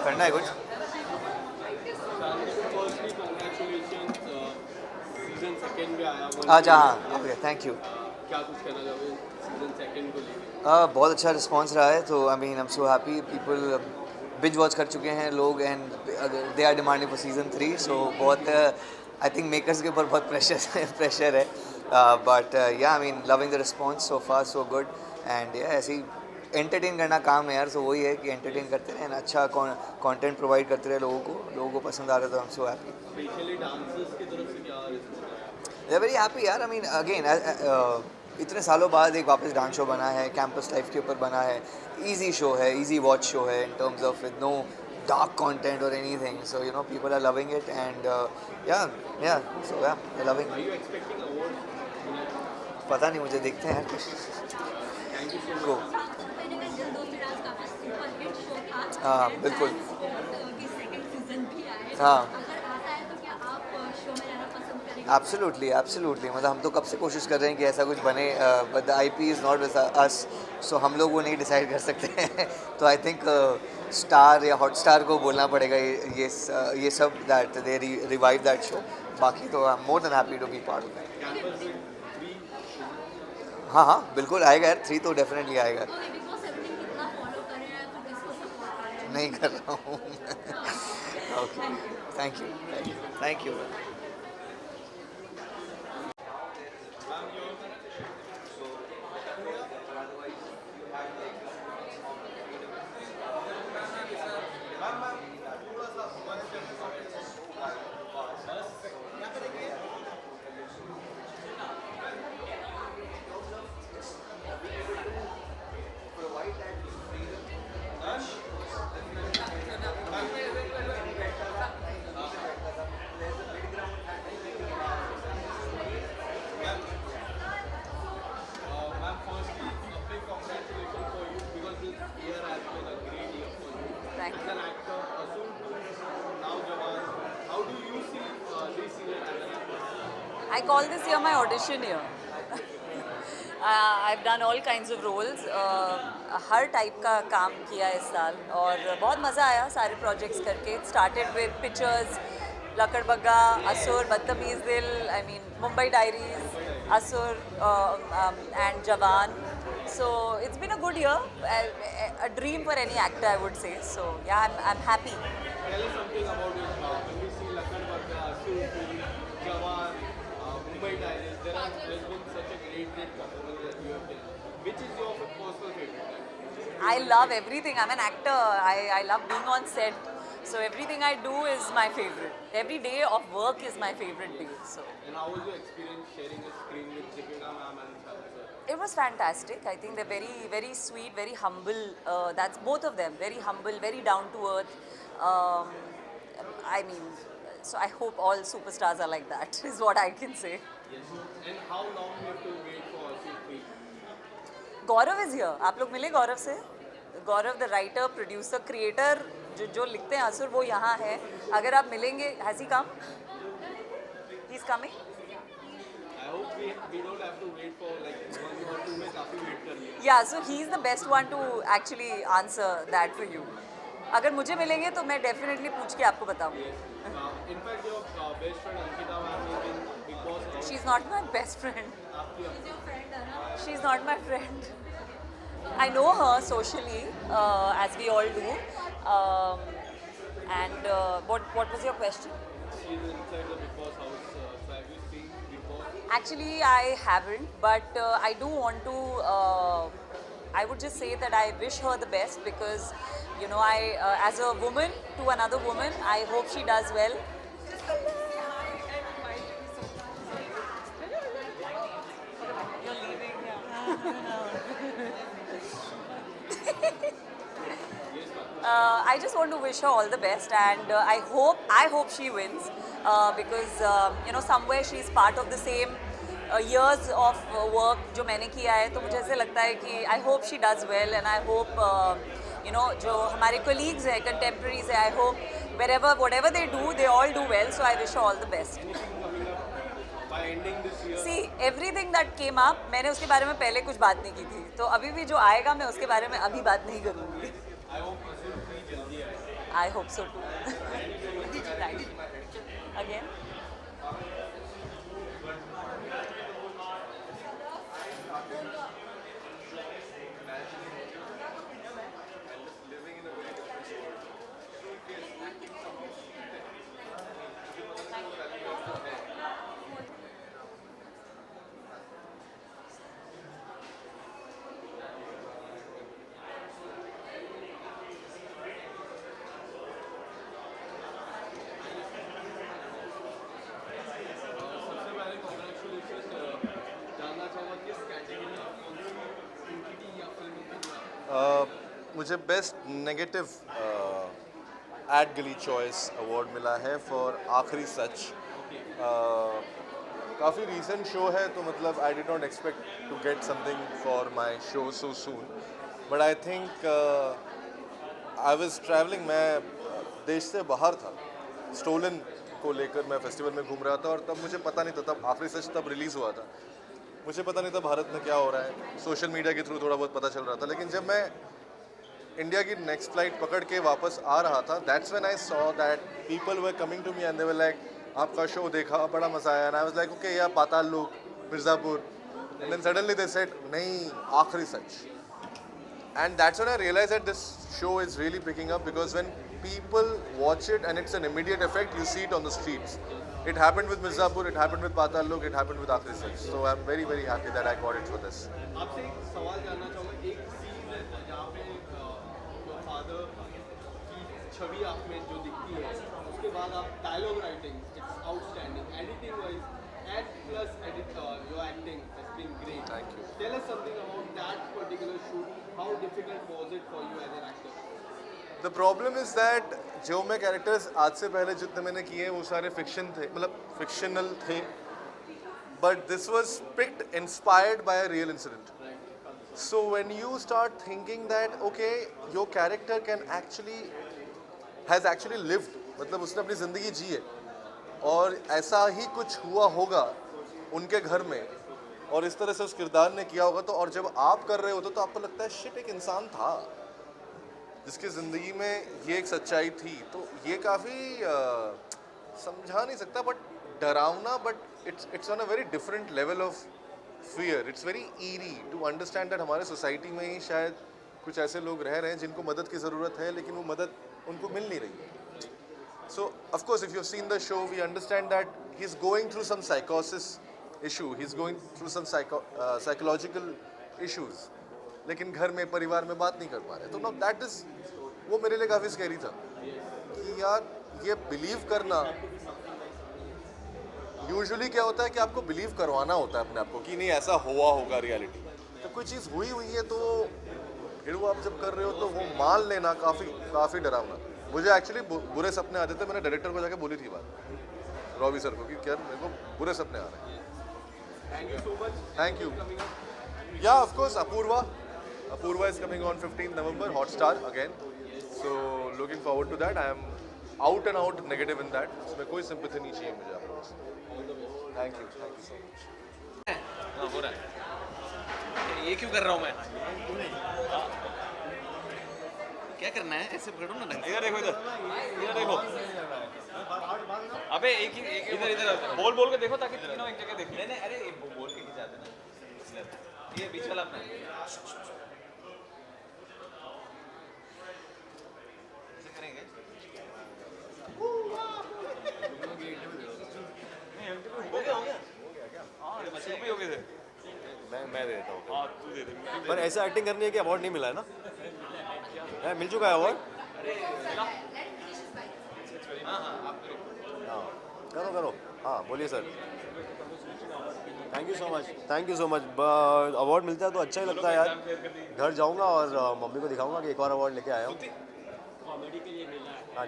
करना है कुछ Firstly, congratulations. Season 2 में आया. अच्छा हाँ okay thank you क्या कुछ कहना चाहोगे सीजन 2 को लेकर? बहुत अच्छा रिस्पांस रहा है तो I mean I am so happy people binge watch कर चुके हैं लोग and they are demanding for season 3 so बहुत आई थिंक मेकर्स के ऊपर बहुत प्रेशर है बट या I mean loving the response so far so good and ऐसे ही एंटरटेन करना काम है यार, सो वही है कि एंटरटेन करते रहे, अच्छा कंटेंट प्रोवाइड करते रहे लोगों को पसंद आ रहा है, तो I am so happy. Specially dancers की तरफ से क्या दे आर वेरी हैप्पी यार। आई मीन अगेन इतने सालों बाद एक वापस डांस शो बना है, कैंपस लाइफ के ऊपर बना है, इजी शो है, इजी वॉच शो है in terms of with no dark content or anything, so you know people are loving it, and so they're loving it. Are you expecting awards? पता नहीं, मुझे देखते हैं यार कुछ। Thank you so much. Go. मैंने कहा दिल दोस्त राज काफी सुपर हिट शो था। हाँ बिल्कुल। की सेकंड सीजन भी आए। हाँ। अगर आता है तो क्या आप शो में रहना पसंद करेंगे? एब्सोल्युटली मतलब हम तो कब से कोशिश कर रहे हैं कि ऐसा कुछ बने, but the IP is not with us, so हम लोग वो नहीं डिसाइड कर सकते हैं। तो आई थिंक स्टार या हॉटस्टार को बोलना पड़ेगा ये सब, that they revive that show. बाकी तो I am more than happy to be part of that. हाँ बिल्कुल आएगा यार, 3 तो डेफिनेटली आएगा। नहीं कर रहा हूँ। Okay, thank you. I call this year my audition year. I've done all kinds of roles. Her type का काम किया इस साल और बहुत मज़ा आया सारे प्रोजेक्ट्स करके. Started with Pictures, लकड़बग्गा, असुर, बदतमीज़ दिल, I mean Mumbai Diaries, असुर and जवान. So it's been a good year, a dream for any actor I would say. So yeah, I'm happy. Tell us something about it. When we see लकड़बग्गा, असुर, जवान, Mumbai Diaries, there's been such a great performance that you have done. Which is your personal favorite? I love everything. I'm an actor. I love being on set. So everything I do is my favorite. Every day of work is my favorite day. So. And how was your experience sharing a screen with Deepika ma'am and Sir? It was fantastic. I think they're very, very sweet, very humble. That's both of them. Very humble, very down to earth. I mean, so I hope all superstars are like that. Is what I can say. Yes. And how long you have to wait for Asur 3? Gaurav is here. आप लोग मिले गौरव से? गौरव the writer, producer, creator जो लिखते हैं असुर, वो यहाँ है. अगर आप मिलेंगे, has he come? He is coming. I hope we don't have to wait for like 1 or 2 में काफी वेट कर लिया. Yeah, so he is the best one to actually answer that for you. अगर मुझे मिलेंगे तो मैं डेफिनेटली पूछ के आपको बताऊंगी. In fact, your best friend Ankita ma'am is in Big Boss. She is not my best friend. She's your friend, है ना? She is not my friend. I know her socially, as we all do. And what was your question? She's inside the Big Boss house. So have you seen Big Boss? Actually, I haven't, but I do want to. I would just say that I wish her the best because, you know, as a woman to another woman, I hope she does well. You're leaving now. I just want to wish her all the best, and I hope she wins because you know, somewhere she's part of the same years of work जो मैंने किया है. तो मुझे ऐसे लगता है कि I hope she does well, and I hope you know, जो हमारे colleagues हैं, contemporaries हैं, I hope whatever they do, they all do well. So I wish her all the best. By ending this year. See, everything that came up, मैंने उसके बारे में पहले कुछ बात नहीं की थी. तो अभी भी जो आएगा मैं उसके बारे में अभी बात नहीं करूँगी. I hope Asur 3 जल्दी आए. I hope so too. Thank you. Again. मुझे बेस्ट नेगेटिव एड गली चॉइस अवार्ड मिला है फॉर आखिरी सच। काफ़ी रीसेंट शो है तो मतलब I did not expect to get something for my show so soon, but I think I was travelling, मैं देश से बाहर था, स्टोलन को लेकर मैं फेस्टिवल में घूम रहा था और तब मुझे पता नहीं था, तब आखिरी सच तब रिलीज़ हुआ था, मुझे पता नहीं था भारत में क्या हो रहा है, सोशल मीडिया के थ्रू थोड़ा बहुत पता चल रहा था। लेकिन जब मैं इंडिया की नेक्स्ट फ्लाइट पकड़ के वापस आ रहा था, that's when I saw that people were coming to me and they were like आपका शो देखा, बड़ा मज़ा आया, and I was like okay या Paatal Lok, Mirzapur, and then suddenly they said नहीं Aakhri Sach, and that's when I realize that this show is really picking up because when people watch it and it's an immediate effect, you see it on the streets. It happened with Mirzapur, it happened with Patal Lok, it happened with Aakhri Sach. So I'm very very happy that I got it for this. आपसे एक सवाल जानना चाहूँगा, एक scene है जहाँ पे your father की छवि आप में जो दिखती है, उसके बाद आप dialogue writing, it's outstanding, editing wise and plus your acting has been great. Thank you. Tell us something about that particular shoot. How difficult was it for you as an actor? The problem is that जो मैं characters आज से पहले जितने मैंने किए वो सारे फिक्शन थे, मतलब फिक्शनल थे, but this was picked inspired by a real incident. So when you start thinking that okay your character can has actually lived, मतलब उसने अपनी ज़िंदगी जी है और ऐसा ही कुछ हुआ होगा उनके घर में और इस तरह से उस किरदार ने किया होगा, तो और जब आप कर रहे होते तो आपको लगता है शिट एक इंसान था जिसकी ज़िंदगी में ये एक सच्चाई थी. तो ये काफ़ी समझा नहीं सकता बट डरावना, but it's on a very different level of fear. It's very eerie to understand that हमारे सोसाइटी में ही शायद कुछ ऐसे लोग रह रहे हैं जिनको मदद की ज़रूरत है लेकिन वो मदद उनको मिल नहीं रही है. So of course if you have seen the show we understand that he is going through some साइकोसिस issue, he is going through some psychological issues, लेकिन घर में परिवार में बात नहीं कर पा रहे. तो नो दैट इज़, वो मेरे लिए काफ़ी स्कैरी था कि यार ये बिलीव करना, यूजुअली क्या होता है कि आपको बिलीव करवाना होता है अपने आप को कि नहीं ऐसा हुआ होगा रियलिटी. जब कोई चीज़ हुई है तो फिर वो आप जब कर रहे हो तो वो मान लेना काफ़ी डरावना. मुझे एक्चुअली बुरे सपने आते थे, मैंने डायरेक्टर को जाके बोली थी बात रॉबी सर को कि क्या मेरे को बुरे सपने आ रहे हैं. Thank you so much. Thank you. Yeah, of course, Apurva is coming on 15th November, Hotstar again. So looking forward to that. I am out and out negative in that. इसमें कोई sympathy नहीं चाहिए मुझे आप लोगों से. Thank you so much. हाँ हो रहा है. ये क्यों कर रहा हूँ मैं? क्या करना है? ऐसे पकड़ो ना ढंग से. इधर देखो, इधर देखो. अबे एक इधर बोल के देखो ताकि तीनों एक जगह देखें. नहीं अरे बोल के ही जाते ना. ये बीच वाला अपना ऐसे करेंगे. हो गया हाँ शुरू भी हो गए थे. मैं दे देता हूँ. हाँ तू दे दे. पर ऐसा एक्टिंग करनी है कि अवार्ड नहीं मिला है ना? मिल चुका है अवार्ड. हाँ करो. हाँ बोलिए sir. Thank you so much. Award मिलता है तो अच्छा ही लगता है यार. घर जाऊंगा और मम्मी को दिखाऊंगा कि एक और अवार्ड लेके आया हूँ. कॉमेडी के लिए मिला है. हाँ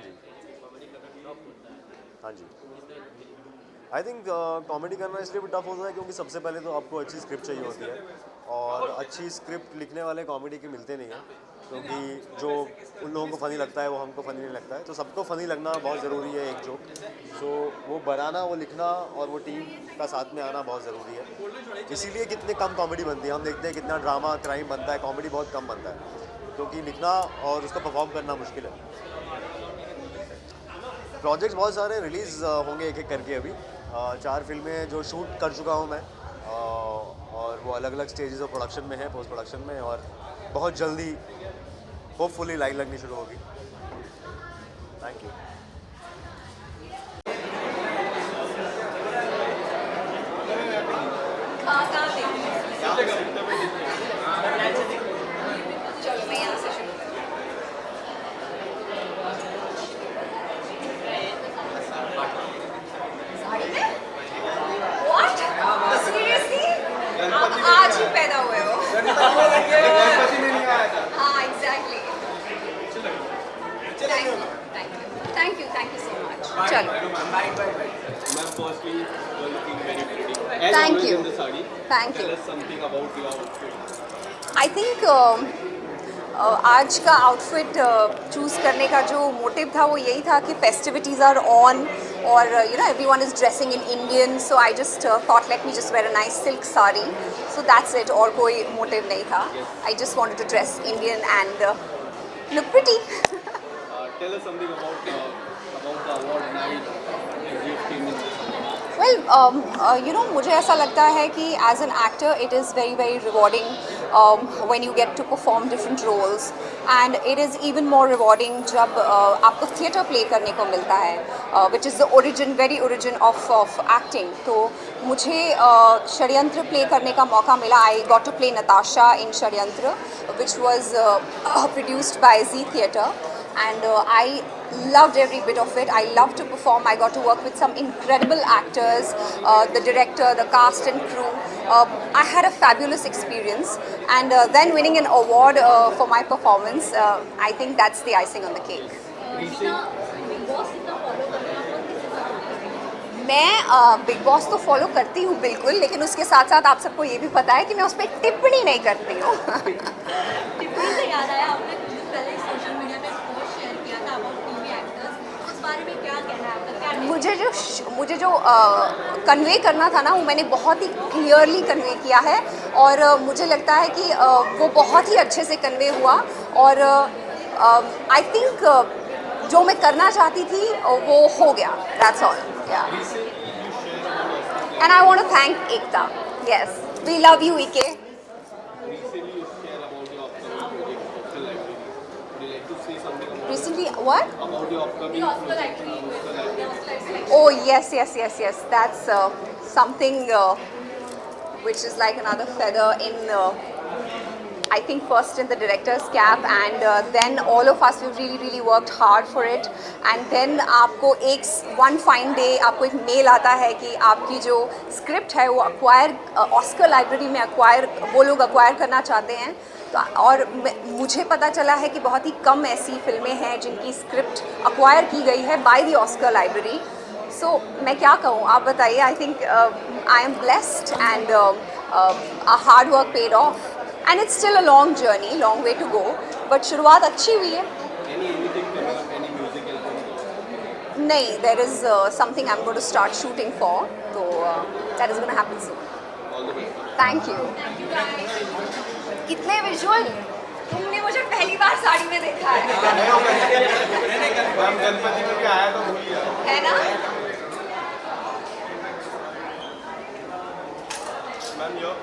जी. आई थिंक कॉमेडी करना इसलिए भी टफ होता है क्योंकि सबसे पहले तो आपको अच्छी स्क्रिप्ट चाहिए होती है और अच्छी स्क्रिप्ट लिखने वाले कॉमेडी के मिलते नहीं हैं क्योंकि जो उन लोगों को फ़नी लगता है वो हमको फ़नी नहीं लगता है. तो सबको फ़नी लगना बहुत ज़रूरी है एक जोक. सो वो बनाना, वो लिखना और वो टीम का साथ में आना बहुत ज़रूरी है. इसीलिए कितने कम कॉमेडी बनती है. हम देखते हैं कितना ड्रामा क्राइम बनता है, कॉमेडी बहुत कम बनता है क्योंकि लिखना और उसको परफॉर्म करना मुश्किल है. प्रोजेक्ट्स बहुत सारे रिलीज़ होंगे एक एक करके. अभी 4 फिल्में जो शूट कर चुका हूँ मैं और वो अलग अलग स्टेजेस ऑफ प्रोडक्शन में है, पोस्ट प्रोडक्शन में, और बहुत जल्दी होपफुली लाइन लगनी शुरू होगी. Thank you. चलो मैं यहाँ से शुरू आज ही पैदा हुए हो. हाँ exactly. Thank you so much. चलो. Ma'am, firstly, you're looking very pretty. Thank always you. in the sari. Thank Tell you. us something about your outfit. I think आज का आउटफिट चूज़ करने का जो मोटिव था वो यही था कि फेस्टिविटीज़ आर ऑन और everyone is dressing in Indian, so I just thought let me just wear a nice silk sari, so that's it. और कोई मोटिव नहीं था. I just wanted to dress Indian and look pretty. Tell us something about the award night as you came in this award. Well, मुझे ऐसा लगता है कि as an actor it is very very rewarding when you get to perform different roles, and it is even more rewarding जब आपको theatre play करने को मिलता है, which is the very origin of acting. तो मुझे षड्यंत्र प्ले करने का मौका मिला. I got to play Natasha in Shadyantra which was produced by Zee theatre. And I loved every bit of it. I loved to perform. I got to work with some incredible actors, the director, the cast and crew. I had a fabulous experience, and then winning an award for my performance, I think that's the icing on the cake. मैं big boss तो follow करती हूँ बिल्कुल, लेकिन उसके साथ साथ आप सबको ये भी पता है कि मैं उस पर टिप्पणी नहीं करती हूँ. टिप्पणी से याद आया, आपने कुछ दिन पहले सोशल मीडिया पे पोस्ट शेयर किया था अबाउट टीवी एक्टर्स. उस बारे में क्या कहना है आपका? क्या मुझे जो कन्वे करना था ना, वो मैंने बहुत ही क्लियरली कन्वे किया है, और मुझे लगता है कि वो बहुत ही अच्छे से कन्वे हुआ. और आई थिंक जो मैं करना चाहती थी वो हो गया. That's all. And I want to thank Ekta. Yes, we love you EK. Recently, what? About your upcoming Oh yes. That's something which is like another feather in, I think, first in the director's cap, and then all of us we've really worked hard for it. And then आपको one fine day आपको एक mail आता है कि आपकी जो script है वो ऑस्कर लाइब्रेरी में वो लोग अक्वायर करना चाहते हैं. तो और मुझे पता चला है कि बहुत ही कम ऐसी फिल्में हैं जिनकी स्क्रिप्ट अक्वायर की गई है by the Oscar library. So मैं क्या कहूँ, आप बताइए. I think I am blessed and a hard work paid off, and it's still a long journey, long way to go, but शुरुआत अच्छी हुई है. नहीं, there is something I am going to start shooting for, तो that is gonna happen soon. Thank you. कितने visual, तुमने मुझे पहली बार साड़ी में देखा है. गणपति में भी आया तो भूल गया है ना. Ma'am your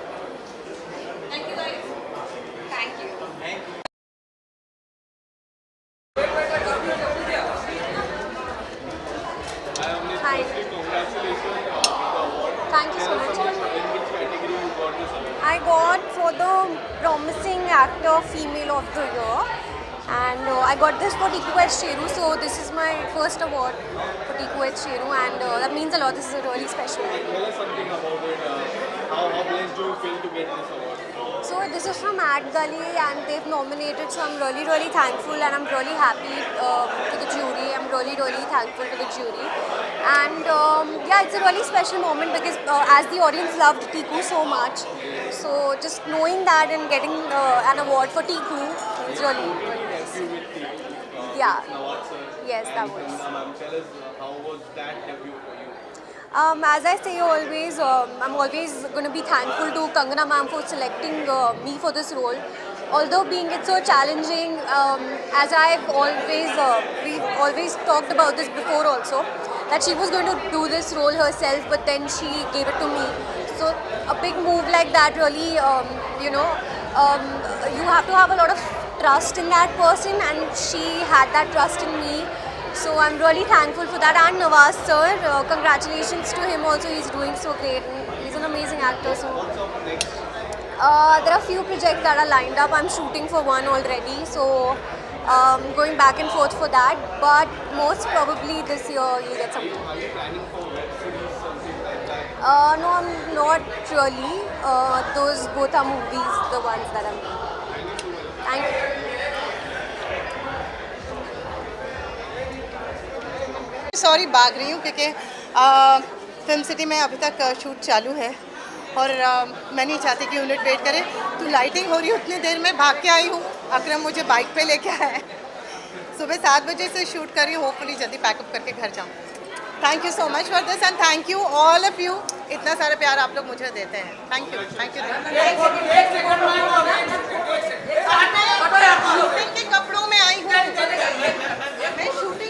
thank you guys. Thank you. Hi. Thank you so much. I got for the promising actor female of the year, and I got this for TQH Sheru, so this is my first award for TQH Sheru, and that means a lot. This is a really special one. Tell us something about it. How blessed do you feel to get this award? So this is from Ad Gully, and they've nominated, so I'm really thankful, and I'm really happy to the jury. I'm really thankful to the jury, and yeah, it's a really special moment because as the audience loved Tiku so much, so just knowing that and getting an award for Tiku is really nice. Yeah. Yes, that was. Ma'am, tell us how was that debut for you? As I say always, I'm always going to be thankful to Kangana ma'am for selecting me for this role. Although being it so challenging, as I've always, we've always talked about this before also, that she was going to do this role herself, but then she gave it to me. So a big move like that really, you have to have a lot of trust in that person, and she had that trust in me. So I'm really thankful for that. And Nawaz sir, congratulations to him also. He's doing so great. He's an amazing actor. So there are few projects that are lined up. I'm shooting for one already. So going back and forth for that. But most probably this year you'll get something. Are you planning for web series, something like that? No, I'm not really. Those both are movies, the ones that I'm doing. Thank you. Sorry भाग रही हूँ क्योंकि film city में अभी तक shoot चालू है और मैं नहीं चाहती कि यूनिट वेट करे। तो लाइटिंग हो रही है, उतनी देर में भाग के आई हूँ। अकरम मुझे बाइक पे लेके आया है। सुबह 7 बजे से शूट कर रही हूँ, होपफुली जल्दी पैकअप करके घर जाऊँ। Thank you so much for this and thank you all of you. इतना सारा प्यार आप लोग मुझे देते हैं। थैंक यू शूटिंग के कपड़ों में आई हूँ मैं। शूटिंग